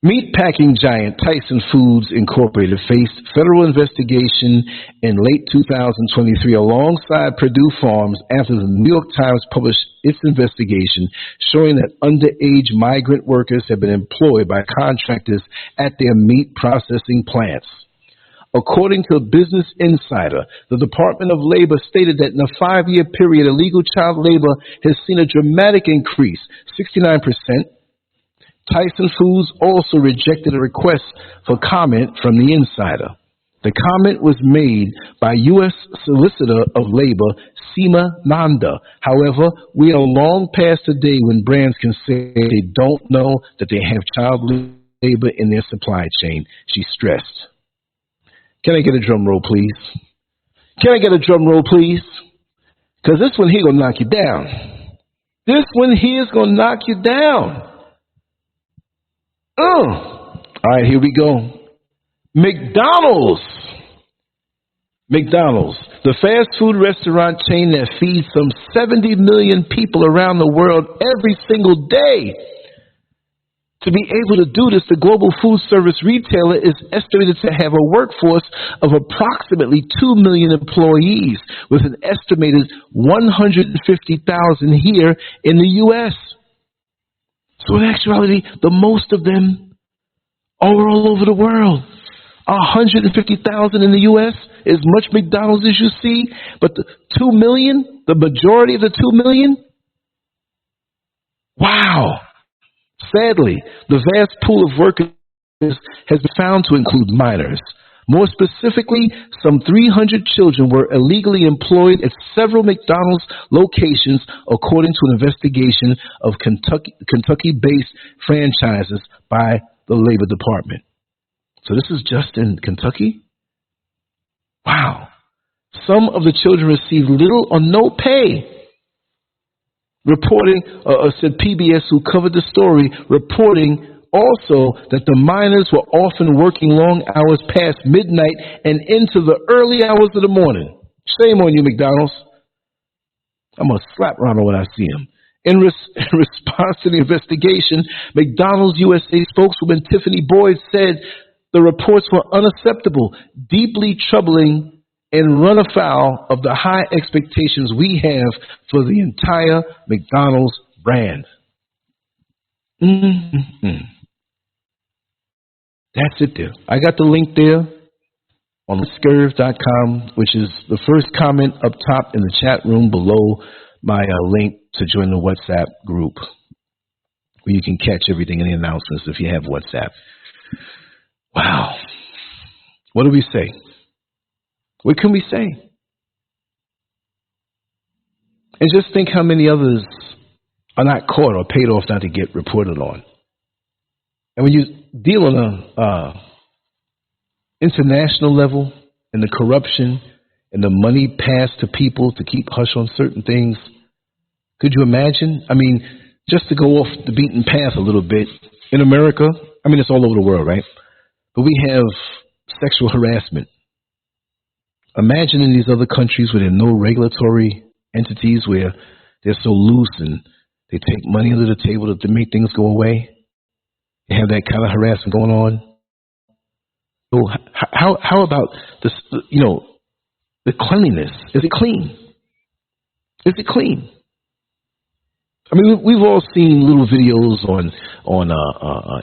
Meatpacking giant Tyson Foods Incorporated faced federal investigation in late 2023 alongside Purdue Farms after the New York Times published its investigation showing that underage migrant workers have been employed by contractors at their meat processing plants. According to Business Insider, the Department of Labor stated that in a 5-year period, illegal child labor has seen a dramatic increase, 69%. Tyson Foods also rejected a request for comment from the insider. The comment was made by U.S. Solicitor of Labor, Seema Nanda. However, we are long past the day when brands can say they don't know that they have child labor in their supply chain, she stressed. Can I get a drum roll, please? Can I get a drum roll, please? Because this one here going to knock you down. This one here is going to knock you down. All right, here we go. McDonald's, the fast food restaurant chain that feeds some 70 million people around the world every single day. To be able to do this, the global food service retailer is estimated to have a workforce of approximately 2 million employees, with an estimated 150,000 here in the U.S. So in actuality, the most of them are all over the world. 150,000 in the U.S., as much McDonald's as you see, but the 2 million, the majority of the 2 million? Wow. Sadly, the vast pool of workers has been found to include minors. More specifically, some 300 children were illegally employed at several McDonald's locations, according to an investigation of Kentucky-based franchises by the Labor Department. So this is just in Kentucky? Wow. Some of the children received little or no pay. Reporting, said PBS, who covered the story, reporting also that the minors were often working long hours past midnight and into the early hours of the morning. Shame on you, McDonald's. I'm going to slap Ronald when I see him. In response to the investigation, McDonald's USA spokeswoman Tiffany Boyd said the reports were unacceptable, deeply troubling, and run afoul of the high expectations we have for the entire McDonald's brand. That's it there. I got the link there on SCURV.com, which is the first comment up top in the chat room below my link to join the WhatsApp group, where you can catch everything in the announcements if you have WhatsApp. Wow. What do we say? What can we say? And just think how many others are not caught or paid off not to get reported on. And when you deal on a international level and the corruption and the money passed to people to keep hush on certain things, could you imagine? I mean, just to go off the beaten path a little bit, in America, I mean, it's all over the world, right? But we have sexual harassment. Imagine in these other countries where there are no regulatory entities, where they're so loose and they take money under the table to make things go away. You have that kind of harassment going on. So how about this? You know, the cleanliness. Is it clean? Is it clean? I mean, we've all seen little videos on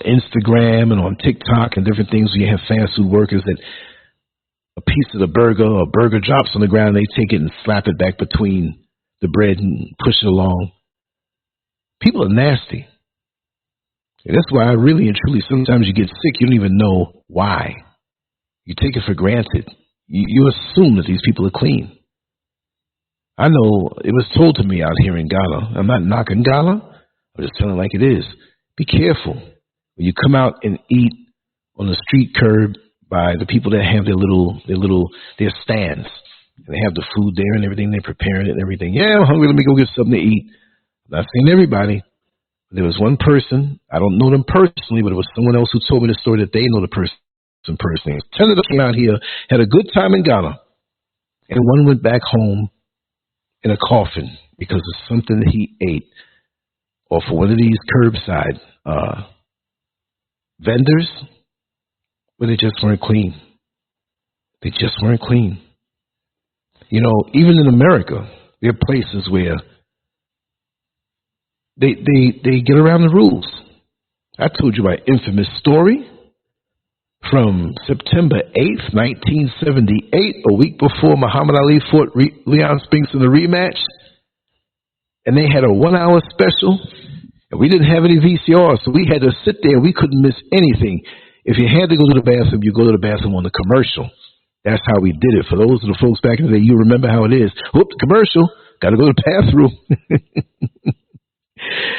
Instagram and on TikTok and different things where you have fast food workers that a piece of the burger or burger drops on the ground, they take it and slap it back between the bread and push it along. People are nasty. And that's why I really and truly, sometimes you get sick, you don't even know why. You take it for granted. You assume that these people are clean. I know it was told to me out here in Ghana. I'm not knocking Ghana. I'm just telling it like it is. Be careful when you come out and eat on the street curb by the people that have their stands. And they have the food there and everything. They're preparing it and everything. Yeah, I'm hungry. Let me go get something to eat. I'm not saying everybody. There was one person, I don't know them personally, but it was someone else who told me the story that they know the person personally. 10 of them came out here, had a good time in Ghana, and one went back home in a coffin because of something that he ate off of one of these curbside vendors, but they just weren't clean. They just weren't clean. You know, even in America, there are places where they get around the rules. I told you my infamous story from September 8th, 1978, a week before Muhammad Ali fought Leon Spinks in the rematch. And they had a 1-hour special, and we didn't have any VCR, so we had to sit there. We couldn't miss anything. If you had to go to the bathroom, you go to the bathroom on the commercial. That's how we did it. For those of the folks back in the day, you remember how it is. Whoop, commercial. Got to go to the bathroom.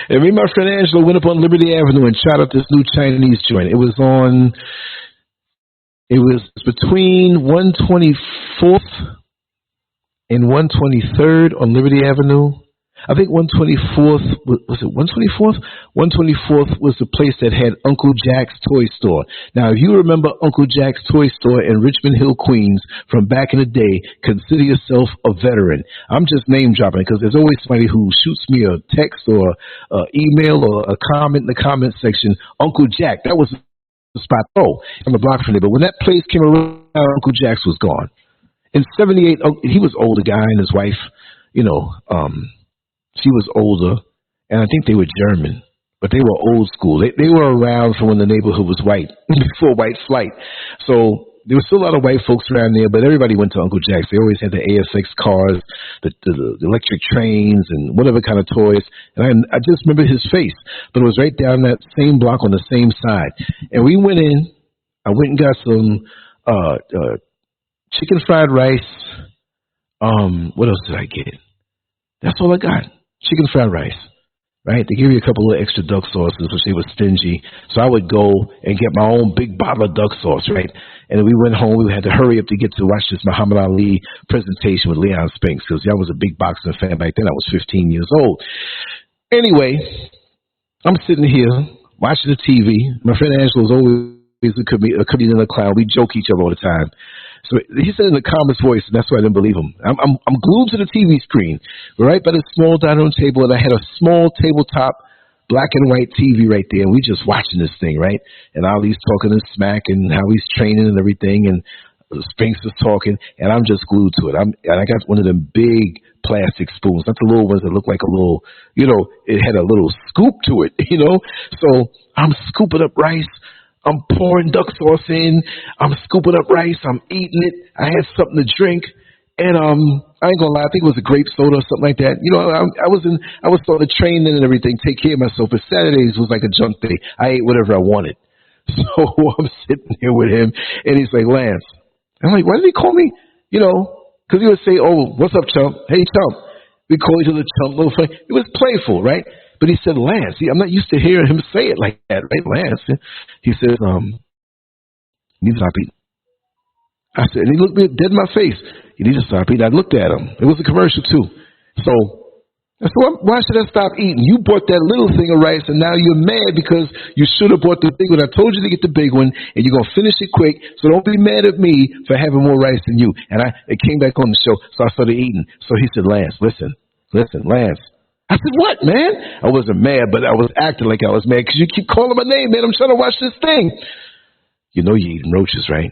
And me and my friend Angela went up on Liberty Avenue and tried out this new Chinese joint. It was between 124th and 123rd on Liberty Avenue. I think 124th, was it 124th? 124th was the place that had Uncle Jack's Toy Store. Now, if you remember Uncle Jack's Toy Store in Richmond Hill, Queens, from back in the day, consider yourself a veteran. I'm just name dropping because there's always somebody who shoots me a text or email or a comment in the comment section. Uncle Jack, that was the spot. Oh, I'm a block from there. But when that place came around, Uncle Jack's was gone. In 78, he was an older guy, and his wife, she was older, and I think they were German, but they were old school. They were around from when the neighborhood was white, before white flight. So there was still a lot of white folks around there, but everybody went to Uncle Jack's. They always had the ASX cars, the electric trains, and whatever kind of toys. And I just remember his face, but it was right down that same block on the same side. And we went in. I went and got some chicken fried rice. What else did I get? That's all I got. Chicken fried rice, right? They give you a couple of extra duck sauces, which they were stingy. So I would go and get my own big bottle of duck sauce, right? And we went home. We had to hurry up to get to watch this Muhammad Ali presentation with Leon Spinks because I was a big boxing fan back then. I was 15 years old. Anyway, I'm sitting here watching the TV. My friend Angela was always a comedian and a clown. We joke each other all the time. So he said in the calmest voice, and that's why I didn't believe him. I'm glued to the TV screen, right by the small dining room table, and I had a small tabletop black and white TV right there, and we just watching this thing, right? And Ali's talking his smack and how he's training and everything, and Spinks is talking, and I'm just glued to it. And I got one of them big plastic spoons, not the little ones that look like a little, it had a little scoop to it, So I'm scooping up rice. I'm pouring duck sauce in. I'm scooping up rice. I'm eating it. I had something to drink, and I ain't gonna lie. I think it was a grape soda or something like that. I was starting to train in and everything, take care of myself. But Saturdays was like a junk day. I ate whatever I wanted. So I'm sitting here with him, and he's like, Lance. I'm like, why did he call me? Because he would say, oh, what's up, chump? Hey, chump. We call each other chump. Little funny. It was playful, right? But he said, Lance. I'm not used to hearing him say it like that, right? Lance. He says, you need to stop eating. I said, and he looked me dead in my face. You need to stop eating. I looked at him. It was a commercial, too. So I said, why should I stop eating? You bought that little thing of rice, and now you're mad because you should have bought the big one. I told you to get the big one, and you're going to finish it quick, so don't be mad at me for having more rice than you. And it came back on the show, so I started eating. So he said, Lance, listen, Lance. I said, what, man? I wasn't mad, but I was acting like I was mad because you keep calling my name, man. I'm trying to watch this thing. You're eating roaches, right?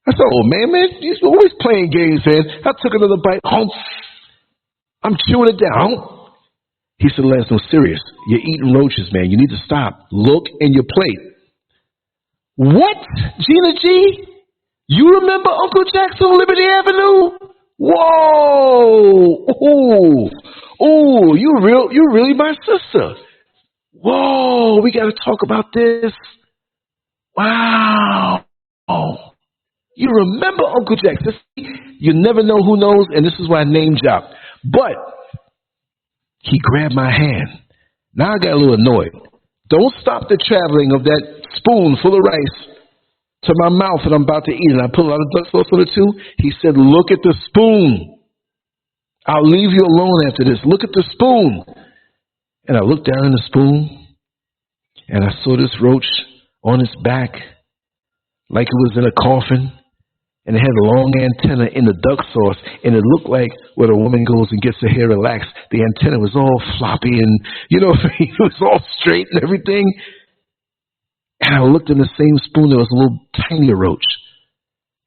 I said, oh, man, you're always playing games, man. I took another bite. I'm chewing it down. He said, Lance, no, serious. You're eating roaches, man. You need to stop. Look in your plate. What? Gina G? You remember Uncle Jackson on Liberty Avenue? Whoa! Oh, you really my sister. Whoa, we got to talk about this. Wow. Oh, you remember Uncle Jackson. You never know who knows, and this is why I name drop. But he grabbed my hand. Now I got a little annoyed. Don't stop the traveling of that spoon full of rice to my mouth and I'm about to eat it. I put a lot of duck sauce on it too. He said, look at the spoon. I'll leave you alone after this. Look at the spoon. And I looked down in the spoon and I saw this roach on its back like it was in a coffin. And it had a long antenna in the duck sauce. And it looked like when a woman goes and gets her hair relaxed, the antenna was all floppy and, it was all straight and everything. And I looked in the same spoon. There was a little tiny roach.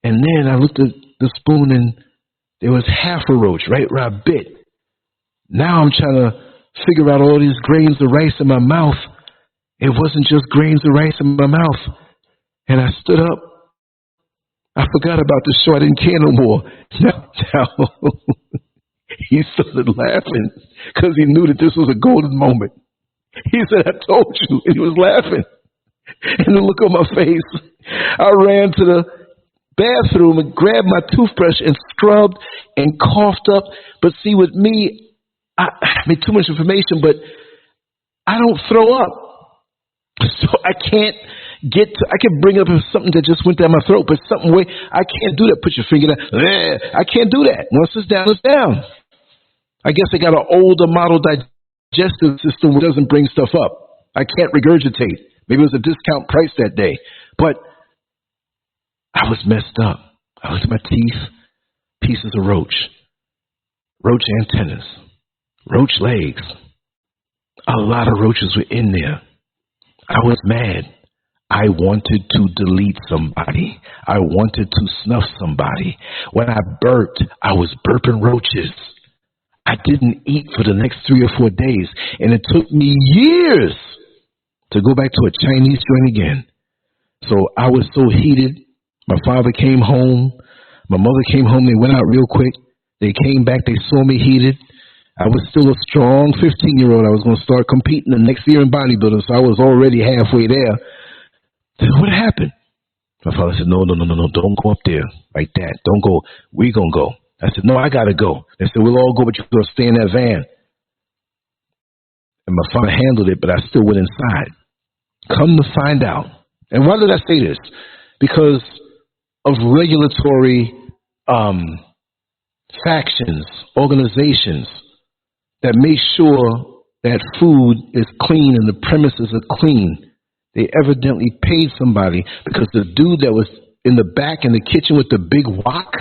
And then I looked at the spoon and there was half a roach right where I bit. Now I'm trying to figure out all these grains of rice in my mouth. It wasn't just grains of rice in my mouth. And I stood up. I forgot about the show. I didn't care no more. Now he started laughing because he knew that this was a golden moment. He said, I told you. And he was laughing. And the look on my face, I ran to the bathroom and grabbed my toothbrush and scrubbed and coughed up. But see, with me, I made too much information, but I don't throw up. So I can't I can bring up something that just went down my throat, but something way, I can't do that. Put your finger down. I can't do that. Once it's down, it's down. I guess I got an older model digestive system that doesn't bring stuff up. I can't regurgitate. Maybe it was a discount price that day. But I was messed up. I looked at my teeth, pieces of roach antennas, roach legs. A lot of roaches were in there. I was mad. I wanted to delete somebody. I wanted to snuff somebody. When I burped, I was burping roaches. I didn't eat for the next 3 or 4 days, and it took me years to go back to a Chinese joint again. So I was so heated. My father came home. My mother came home. They went out real quick. They came back. They saw me heated. I was still a strong 15-year-old. I was going to start competing the next year in bodybuilding, so I was already halfway there. I said, what happened? My father said, no, don't go up there like that. Don't go. We're going to go. I said, no, I got to go. They said, we'll all go, but you're going to stay in that van. And my father handled it, but I still went inside. Come to find out. And why did I say this? Because of regulatory factions, organizations that make sure that food is clean and the premises are clean. They evidently paid somebody, because the dude that was in the back in the kitchen with the big wok,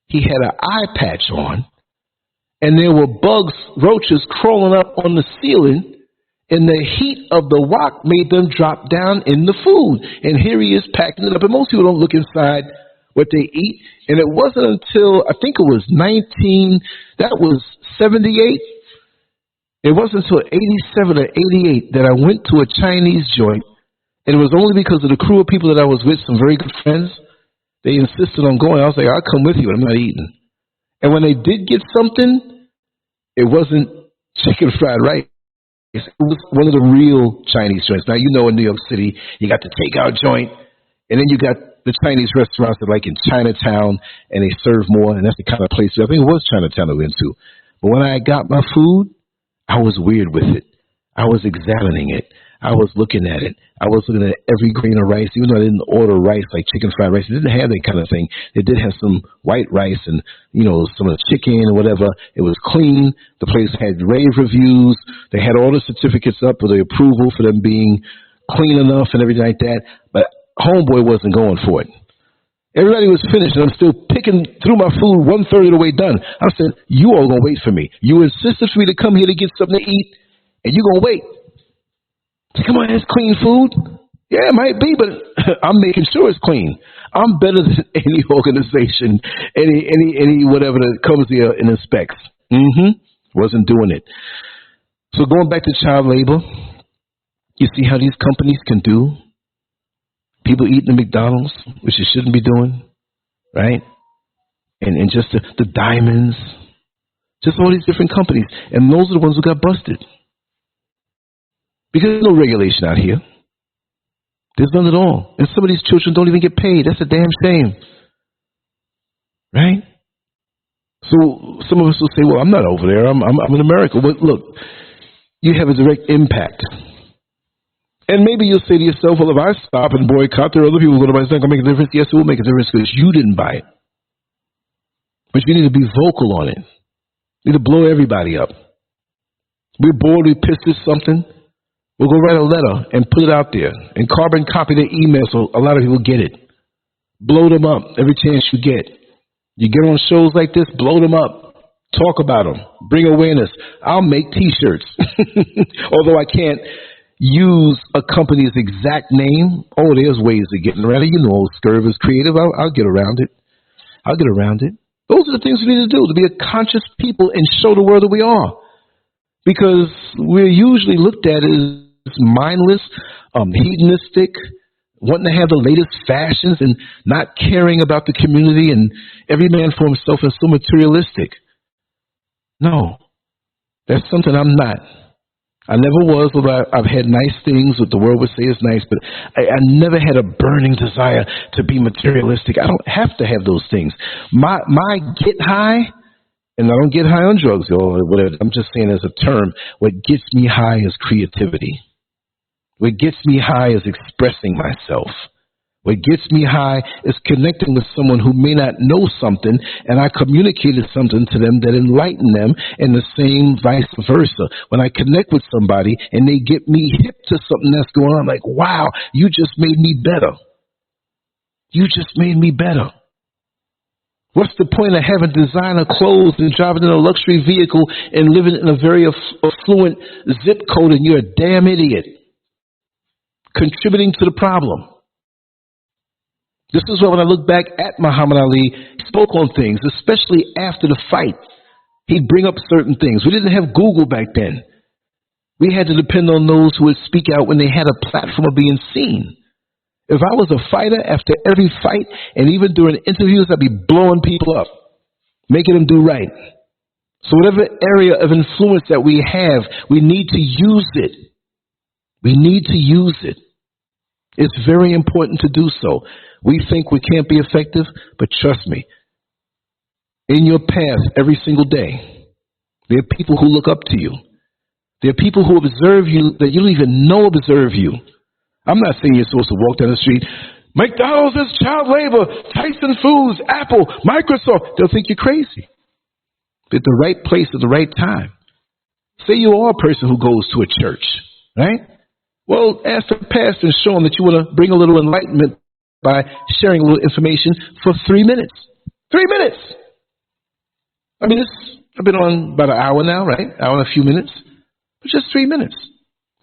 he had an eye patch on, and there were bugs, roaches crawling up on the ceiling, and the heat of the wok made them drop down in the food. And here he is packing it up. And most people don't look inside what they eat. And it wasn't until, I think it was 78. It wasn't until 87 or 88 that I went to a Chinese joint, and it was only because of the crew of people that I was with, some very good friends. They insisted on going. I was like, I'll come with you. I'm not eating. And when they did get something, it wasn't chicken fried rice. It was one of the real Chinese joints. Now, you know, in New York City, you got the takeout joint, and then you got the Chinese restaurants that like in Chinatown, and they serve more, and that's the kind of place, I think it was Chinatown I went to. But when I got my food, I was weird with it. I was examining it. I was looking at it. I was looking at every grain of rice, even though I didn't order rice like chicken fried rice. It didn't have that kind of thing. It did have some white rice and, you know, some of the chicken or whatever. It was clean. The place had rave reviews. They had all the certificates up for the approval for them being clean enough and everything like that. But homeboy wasn't going for it. Everybody was finished, and I'm still picking through my food 1/3 of the way done. I said, you all going to wait for me. You insisted for me to come here to get something to eat, and you going to wait. I said, come on, it's clean food. Yeah, it might be, but I'm making sure it's clean. I'm better than any organization, any whatever that comes here and inspects. Wasn't doing it. So going back to child labor, you see how these companies can do? People eating at McDonald's, which you shouldn't be doing, right? And just the diamonds, just all these different companies. And those are the ones who got busted. Because there's no regulation out here. There's none at all. And some of these children don't even get paid. That's a damn shame. Right? So some of us will say, well, I'm not over there. I'm in America. But look, you have a direct impact. And maybe you'll say to yourself, well, if I stop and boycott, there are other people who are going to buy it. It's not going to make a difference. Yes, it will make a difference because you didn't buy it. But you need to be vocal on it. You need to blow everybody up. We're bored, we're pissed at something. We'll go write a letter and put it out there and carbon copy their email so a lot of people get it. Blow them up every chance you get. You get on shows like this, blow them up. Talk about them. Bring awareness. I'll make T-shirts. Although I can't use a company's exact name. Oh, there's ways of getting around it. You know, SCURV is creative. I'll get around it. I'll get around it. Those are the things we need to do, to be a conscious people and show the world that we are. Because we're usually looked at as mindless, hedonistic, wanting to have the latest fashions and not caring about the community and every man for himself and so materialistic. No, that's something I'm not. I never was, although I've had nice things what the world would say is nice, but I never had a burning desire to be materialistic. I don't have to have those things. My get high, and I don't get high on drugs or whatever. I'm just saying as a term, what gets me high is creativity. What gets me high is expressing myself. What gets me high is connecting with someone who may not know something, and I communicated something to them that enlightened them, and the same vice versa. When I connect with somebody and they get me hip to something that's going on, I'm like, wow, you just made me better. You just made me better. What's the point of having designer clothes and driving in a luxury vehicle and living in a very affluent zip code and you're a damn idiot? Contributing to the problem. This is why when I look back at Muhammad Ali, he spoke on things, especially after the fight. He'd bring up certain things. We didn't have Google back then. We had to depend on those who would speak out when they had a platform of being seen. If I was a fighter, after every fight, and even during interviews, I'd be blowing people up, making them do right. So whatever area of influence that we have, we need to use it. We need to use it. It's very important to do so. We think we can't be effective, but trust me, in your path every single day, there are people who look up to you. There are people who observe you that you don't even know observe you. I'm not saying you're supposed to walk down the street, McDonald's is child labor, Tyson Foods, Apple, Microsoft. They'll think you're crazy. But at the right place at the right time. Say you are a person who goes to a church, right? Well, ask the pastor and show them that you want to bring a little enlightenment by sharing a little information for 3 minutes. 3 minutes! I mean, I've been on about an hour now, right? Hour and a few minutes. But just 3 minutes.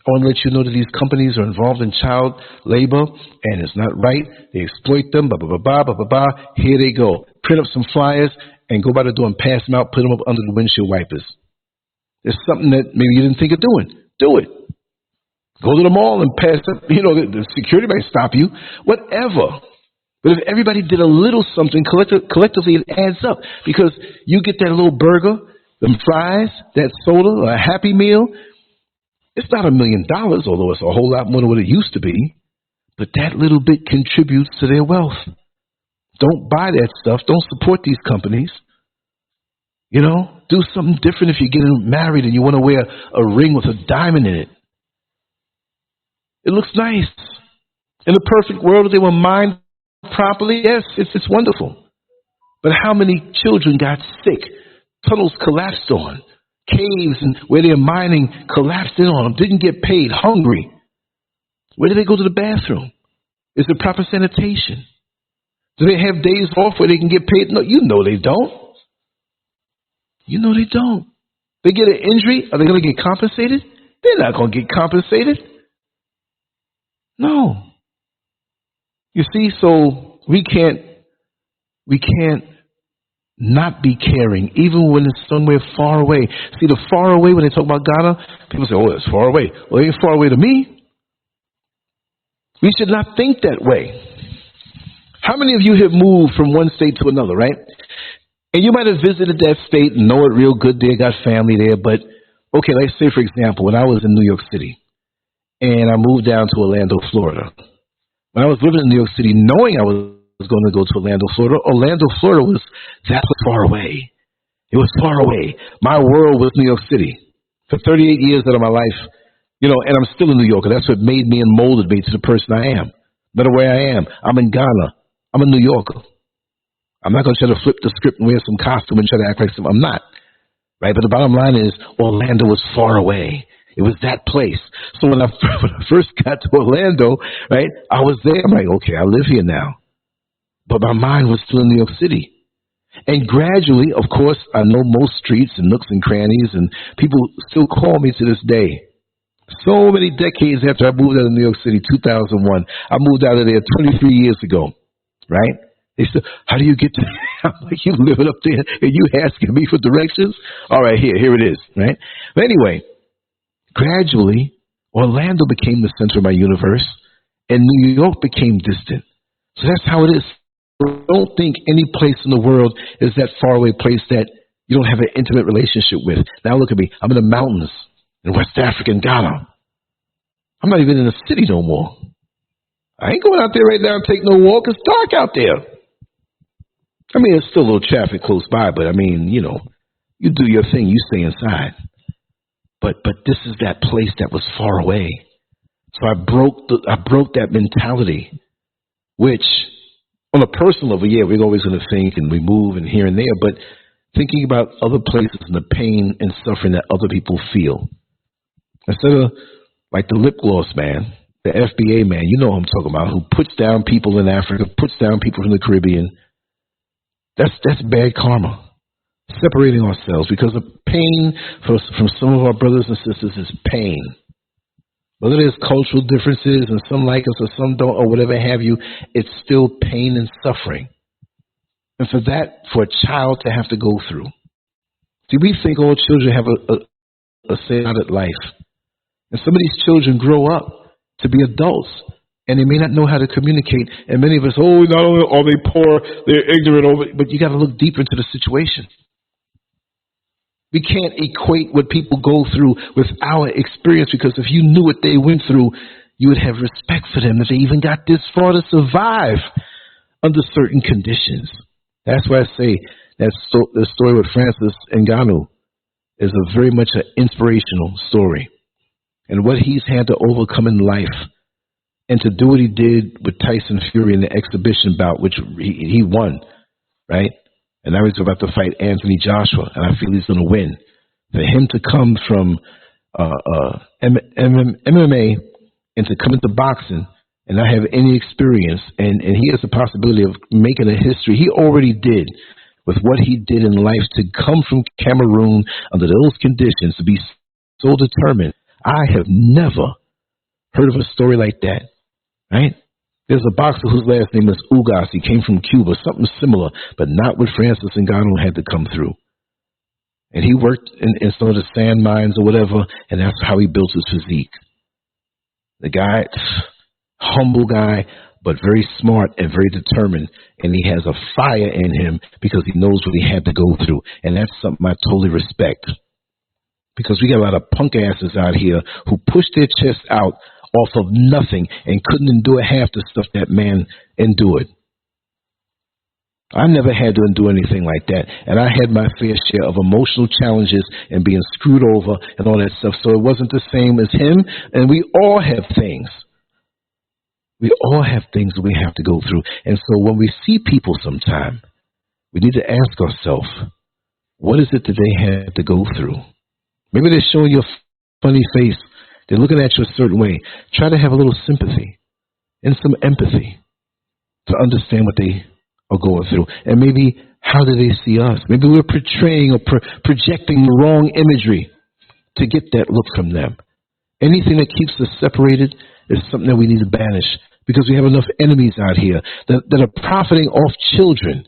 I want to let you know that these companies are involved in child labor, and it's not right. They exploit them, blah, blah, blah, blah, blah, blah, blah. Here they go. Print up some flyers and go by the door and pass them out, put them up under the windshield wipers. There's something that maybe you didn't think of doing. Do it. Go to the mall and pass up. You know, the security might stop you. Whatever. But if everybody did a little something, collectively it adds up. Because you get that little burger, them fries, that soda, a Happy Meal. It's not $1 million, although it's a whole lot more than what it used to be. But that little bit contributes to their wealth. Don't buy that stuff. Don't support these companies. You know, do something different if you're getting married and you want to wear a ring with a diamond in it. It looks nice. In the perfect world, if they were mined properly, yes, it's wonderful. But how many children got sick? Tunnels collapsed on. Caves and where they're mining collapsed in on them. Didn't get paid. Hungry. Where do they go to the bathroom? Is there proper sanitation? Do they have days off where they can get paid? No, you know they don't. You know they don't. They get an injury. Are they going to get compensated? They're not going to get compensated. No. You see, so we can't not be caring, even when it's somewhere far away. See, the far away, when they talk about Ghana, people say, oh, it's far away. Well, it ain't far away to me. We should not think that way. How many of you have moved from one state to another, right? And you might have visited that state and know it real good there, got family there, but, okay, let's say, for example, when I was in New York City, and I moved down to Orlando, Florida. When I was living in New York City, knowing I was going to go to Orlando, Florida was that far away. It was far away. My world was New York City. For 38 years out of my life, you know, and I'm still a New Yorker. That's what made me and molded me to the person I am. No matter where I am. I'm in Ghana. I'm a New Yorker. I'm not going to try to flip the script and wear some costume and try to act like some. I'm not. Right? But the bottom line is Orlando was far away. It was that place. So when I first got to Orlando, right, I was there. I'm like, okay, I live here now. But my mind was still in New York City. And gradually, of course, I know most streets and nooks and crannies, and people still call me to this day. So many decades after I moved out of New York City, 2001, I moved out of there 23 years ago, right? They said, how do you get to I'm like, you living up there and you asking me for directions? All right, here it is, right? But anyway, gradually, Orlando became the center of my universe, and New York became distant. So that's how it is. Don't think any place in the world is that faraway place that you don't have an intimate relationship with. Now look at me. I'm in the mountains. in West Africa and Ghana. I'm not even in the city no more. I ain't going out there right now and take no walk. It's dark out there. I mean, there's still a little traffic close by, but I mean, you know, you do your thing, you stay inside. But this is that place that was far away. So I broke that mentality, which on a personal level, yeah, we're always going to think and we move and here and there, but thinking about other places and the pain and suffering that other people feel. Instead of like the lip gloss man, the FBA man, you know who I'm talking about, who puts down people in Africa, puts down people from the Caribbean. That's bad karma. Separating ourselves, because the pain from some of our brothers and sisters is pain. Whether there's cultural differences and some like us or some don't or whatever have you, it's still pain and suffering. And for a child to have to go through. See, we think all children have a say-out life. And some of these children grow up to be adults, and they may not know how to communicate. And many of us, not only are they poor, they're ignorant, but you got to look deeper into the situation. We can't equate what people go through with our experience, because if you knew what they went through, you would have respect for them if they even got this far to survive under certain conditions. That's why I say that the story with Francis Ngannou is a very much an inspirational story. And what he's had to overcome in life, and to do what he did with Tyson Fury in the exhibition bout, which he won, right? And now he's about to fight Anthony Joshua, and I feel he's going to win. For him to come from MMA and to come into boxing and not have any experience, and he has the possibility of making a history. He already did with what he did in life, to come from Cameroon under those conditions, to be so determined. I have never heard of a story like that, right? There's a boxer whose last name is Ugas. He came from Cuba, something similar, but not what Francis Ngannou had to come through. And he worked in some of the sand mines or whatever, and that's how he built his physique. The guy, humble guy, but very smart and very determined, and he has a fire in him because he knows what he had to go through, and that's something I totally respect. Because we got a lot of punk asses out here who push their chests out off of nothing and couldn't endure half the stuff that man endured. I never had to endure anything like that, and I had my fair share of emotional challenges and being screwed over and all that stuff, so it wasn't the same as him, and we all have things. We all have things that we have to go through, and so when we see people sometime, we need to ask ourselves, what is it that they had to go through? Maybe they're showing you a funny face. They're looking at you a certain way. Try to have a little sympathy and some empathy to understand what they are going through. And maybe how do they see us? Maybe we're portraying or projecting the wrong imagery to get that look from them. Anything that keeps us separated is something that we need to banish, because we have enough enemies out here that are profiting off children,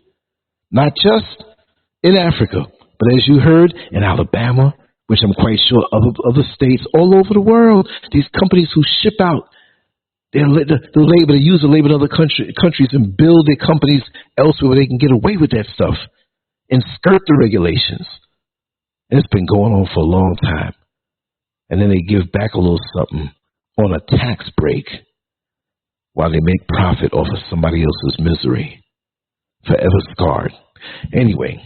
not just in Africa, but as you heard, in Alabama, which I'm quite sure other states all over the world, these companies who ship out the labor, they use the labor in other countries and build their companies elsewhere where they can get away with that stuff and skirt the regulations. And it's been going on for a long time. And then they give back a little something on a tax break while they make profit off of somebody else's misery. Forever scarred. Anyway,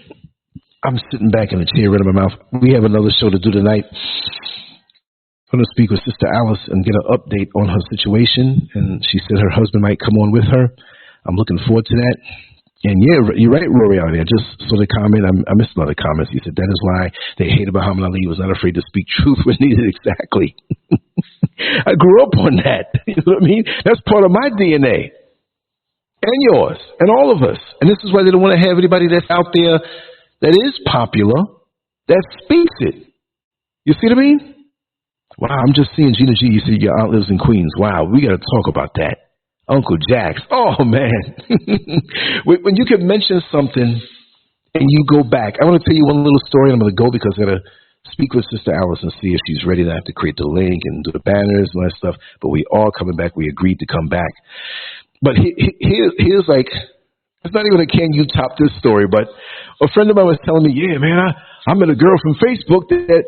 I'm sitting back in the chair running my mouth. We have another show to do tonight. I'm going to speak with Sister Alice and get an update on her situation. And she said her husband might come on with her. I'm looking forward to that. And yeah, you're right, Rory, out there. Just saw the comment. I missed a lot of comments. He said that is why they hated Muhammad Ali. He was not afraid to speak truth when needed. Exactly. I grew up on that. You know what I mean? That's part of my DNA. And yours. And all of us. And this is why they don't want to have anybody that's out there that is popular, that speaks it. You see what I mean? Wow, I'm just seeing Gina G. You see your aunt lives in Queens. Wow, we got to talk about that. Uncle Jax. Oh, man. When you can mention something and you go back. I want to tell you one little story. I'm going to go because I got to speak with Sister Alice and see if she's ready to have to create the link and do the banners and all that stuff. But we are coming back. We agreed to come back. But here's like, it's not even a can you top this story, but a friend of mine was telling me, yeah, man, I met a girl from Facebook that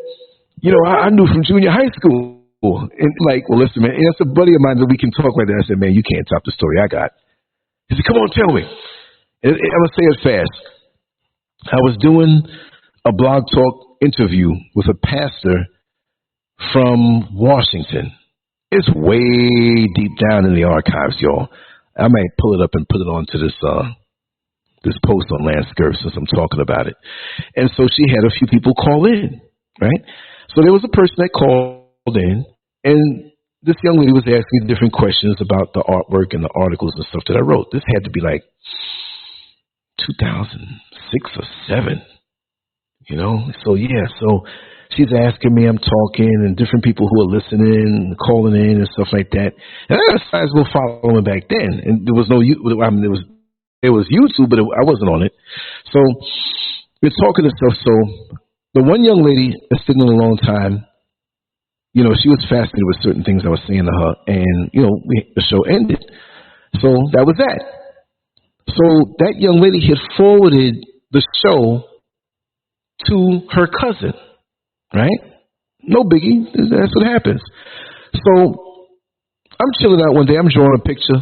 I knew from junior high school. And like, well, listen, man, it's a buddy of mine that we can talk like that. I said, man, you can't top the story I got. He said, come on, tell me. And I'm going to say it fast. I was doing a blog talk interview with a pastor from Washington. It's way deep down in the archives, y'all. I might pull it up and put it onto this post on LANCESCURV since I'm talking about it. And so she had a few people call in, right? So there was a person that called in, and this young lady was asking different questions about the artwork and the articles and stuff that I wrote. This had to be like 2006 or 7, So yeah, so she's asking me, I'm talking, and different people who are listening, calling in and stuff like that. And I had a sizable following back then, and there was no, there was YouTube, but I wasn't on it. So we're talking and stuff. So the one young lady that's sitting in a long time, she was fascinated with certain things I was saying to her, and the show ended. So that was that. So that young lady had forwarded the show to her cousin, right? No biggie. That's what happens. So I'm chilling out one day. I'm drawing a picture.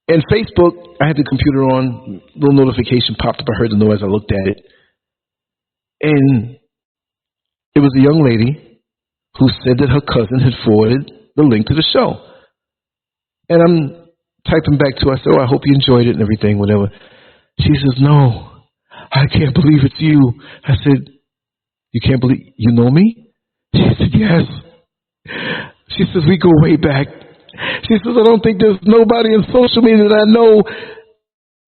And Facebook, I had the computer on. Little notification popped up. I heard the noise. I looked at it. And it was a young lady who said that her cousin had forwarded the link to the show. And I'm typing back to her. I said, I hope you enjoyed it and everything, whatever. She says, no, I can't believe it's you. I said, you can't believe, you know me? She said, yes. She says, we go way back. She says, I don't think there's nobody in social media that I know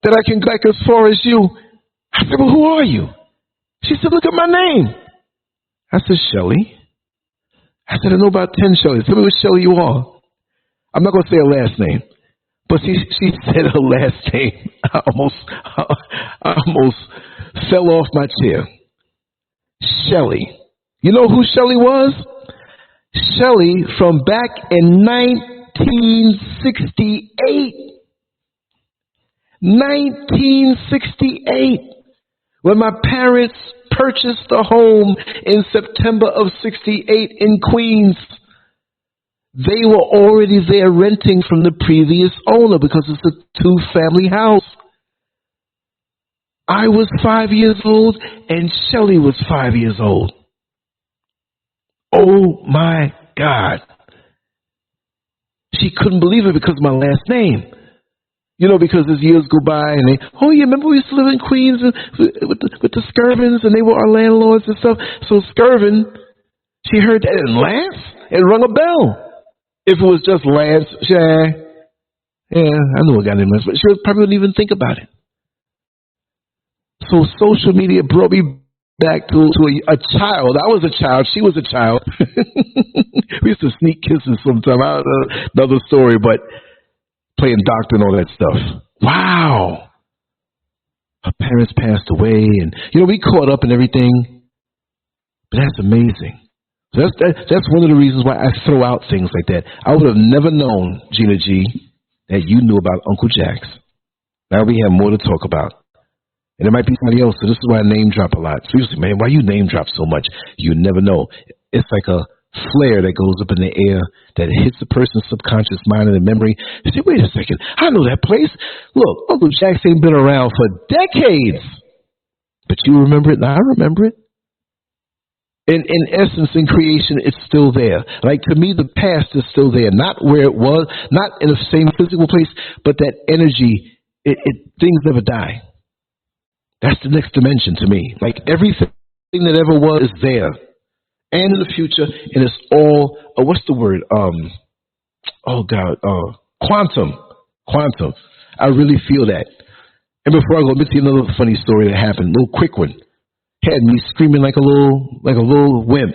that I can go back as far as you. I said, well, who are you? She said, look at my name. I said, Shelly. I said, I know about 10 Shellys. Tell me what Shelly you are. I'm not going to say her last name. But she said her last name. I almost fell off my chair. Shelly. You know who Shelly was? Shelly from back in 1968. 1968. When my parents purchased a home in September of 68 in Queens. They were already there renting from the previous owner because it's a 2-family house. I was 5 years old and Shelly was 5 years old. Oh my God. She couldn't believe it because of my last name. Because as years go by and they, remember we used to live in Queens with the Scurvins and they were our landlords and stuff. So Scurvin, she heard that in Lance, it rung a bell. If it was just Lance, I knew a guy named Lance, but she probably wouldn't even think about it. So social media brought me back to a child. I was a child. She was a child. We used to sneak kisses sometime. Another story, but playing doctor and all that stuff. Wow. Her parents passed away, and we caught up and everything. But that's amazing. So that's one of the reasons why I throw out things like that. I would have never known, Gina G, that you knew about Uncle Jax. Now we have more to talk about. And it might be somebody else, so this is why I name drop a lot. Seriously, man, why you name drop so much? You never know. It's like a flare that goes up in the air that hits the person's subconscious mind and the memory. You say, wait a second, I know that place. Look, Uncle Jax ain't been around for decades. But you remember it, and I remember it. In essence, in creation, it's still there. Like, to me, the past is still there. Not where it was, not in the same physical place, but that energy, things never die. That's the next dimension to me. Like, everything that ever was is there. And in the future, and it's all, what's the word? Quantum. Quantum. I really feel that. And before I go, let me tell you another funny story that happened, a little quick one. Had me screaming like a little wimp.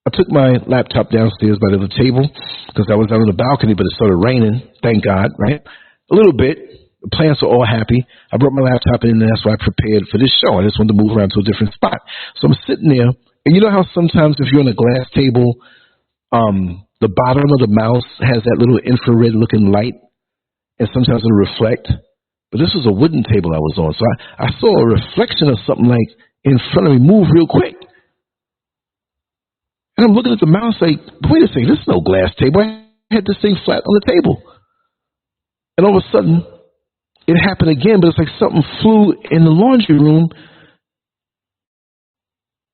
I took my laptop downstairs by the other table because I was out on the balcony, but it started raining. Thank God, right? A little bit. The plants were all happy. I brought my laptop in, and that's why I prepared for this show. I just wanted to move around to a different spot. So I'm sitting there, and you know how sometimes if you're on a glass table, the bottom of the mouse has that little infrared-looking light, and sometimes it'll reflect. But this was a wooden table I was on, so I saw a reflection of something like in front of me move real quick. And I'm looking at the mouse like, wait a second, this is no glass table. I had this thing flat on the table. And all of a sudden, it happened again, but it's like something flew in the laundry room.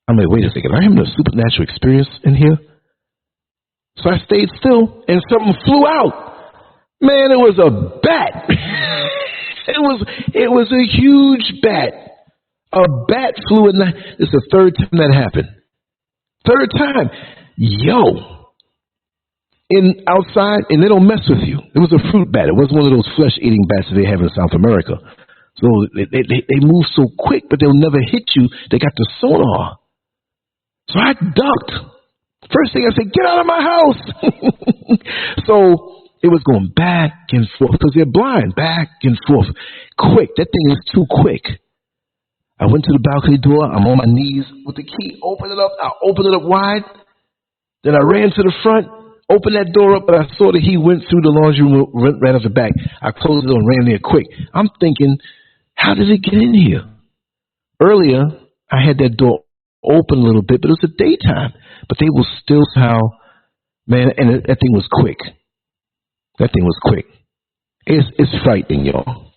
I'm like, wait a second, am I having a supernatural experience in here? So I stayed still, and something flew out. Man, it was a bat. It was a huge bat. A bat flew in. This is the third time that happened. Third time. Yo. Outside, and they don't mess with you. It was a fruit bat. It wasn't one of those flesh-eating bats that they have in South America. So they move so quick, but they'll never hit you. They got the sonar. So I ducked. First thing I said, get out of my house. So it was going back and forth because they're blind, back and forth. Quick. That thing was too quick. I went to the balcony door. I'm on my knees with the key. Open it up. I opened it up wide. Then I ran to the front, opened that door up, but I saw that he went through the laundry room, ran out the back. I closed it and ran there quick. I'm thinking, how did it get in here? Earlier, I had that door open a little bit, but it was the daytime. But they will still somehow, man, and that thing was quick. That thing was quick. It's frightening, y'all.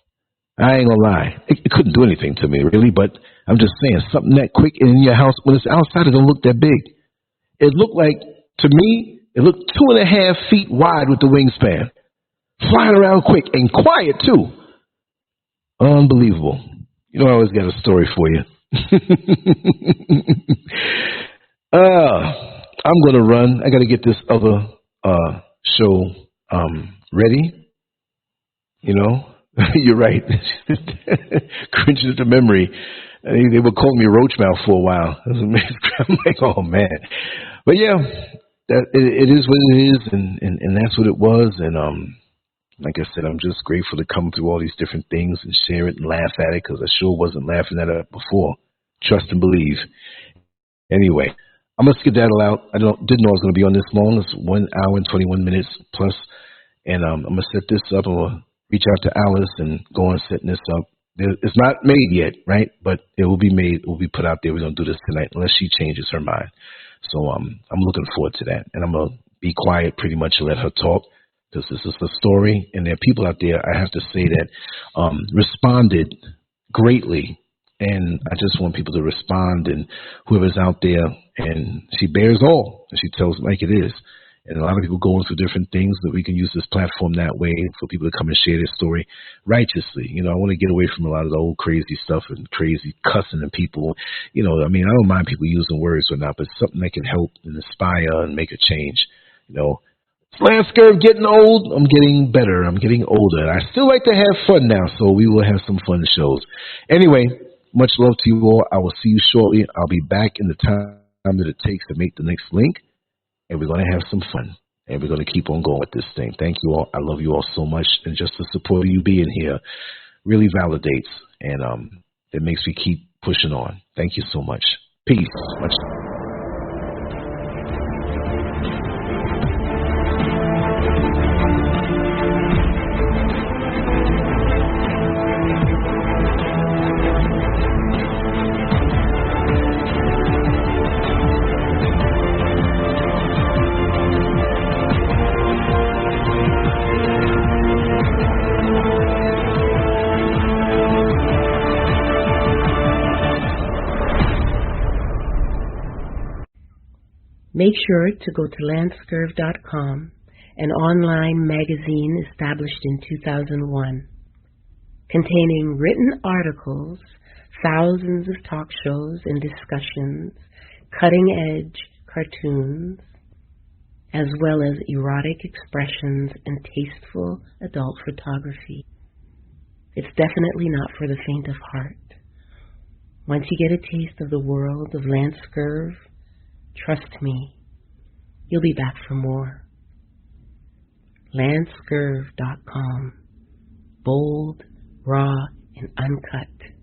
I ain't gonna lie. It couldn't do anything to me, really, but I'm just saying, something that quick in your house, when it's outside, it don't look that big. It looked like, to me, it looked 2.5 feet wide with the wingspan. Flying around quick and quiet, too. Unbelievable. You know, I always got a story for you. I'm going to run. I got to get this other show ready. You know, you're right. Cringing at the memory. They were calling me Roach Mouth for a while. I'm like, oh, man. But, yeah, it is what it is, and that's what it was. And like I said, I'm just grateful to come through all these different things and share it and laugh at it, because I sure wasn't laughing at it before. Trust and believe. Anyway, I'm going to skedaddle out. I didn't know I was going to be on this long. It's 1 hour and 21 minutes plus. And I'm going to set this up. I'm going to reach out to Alice and go on setting this up. It's not made yet, right? But it will be made. It will be put out there. We're going to do this tonight unless she changes her mind. So I'm looking forward to that. And I'm going to be quiet pretty much and let her talk, because this is the story. And there are people out there, I have to say, that responded greatly. And I just want people to respond, and whoever's out there, and she bears all, and she tells it like it is. And a lot of people going through different things, that we can use this platform that way for people to come and share their story righteously. You know, I want to get away from a lot of the old crazy stuff and crazy cussing and people. You know, I mean, I don't mind people using words or not, but something that can help and inspire and make a change. You know, LANCESCURV getting old. I'm getting better. I'm getting older. I still like to have fun now, so we will have some fun shows. Anyway, much love to you all. I will see you shortly. I'll be back in the time that it takes to make the next link, and we're going to have some fun, and we're going to keep on going with this thing. Thank you all. I love you all so much, and just the support of you being here really validates, and it makes me keep pushing on. Thank you so much. Peace. Much love. Make sure to go to LANCESCURV.com, an online magazine established in 2001, containing written articles, thousands of talk shows and discussions, cutting-edge cartoons, as well as erotic expressions and tasteful adult photography. It's definitely not for the faint of heart. Once you get a taste of the world of LANCESCURV, trust me, you'll be back for more. LANCESCURV.com. Bold, raw, and uncut.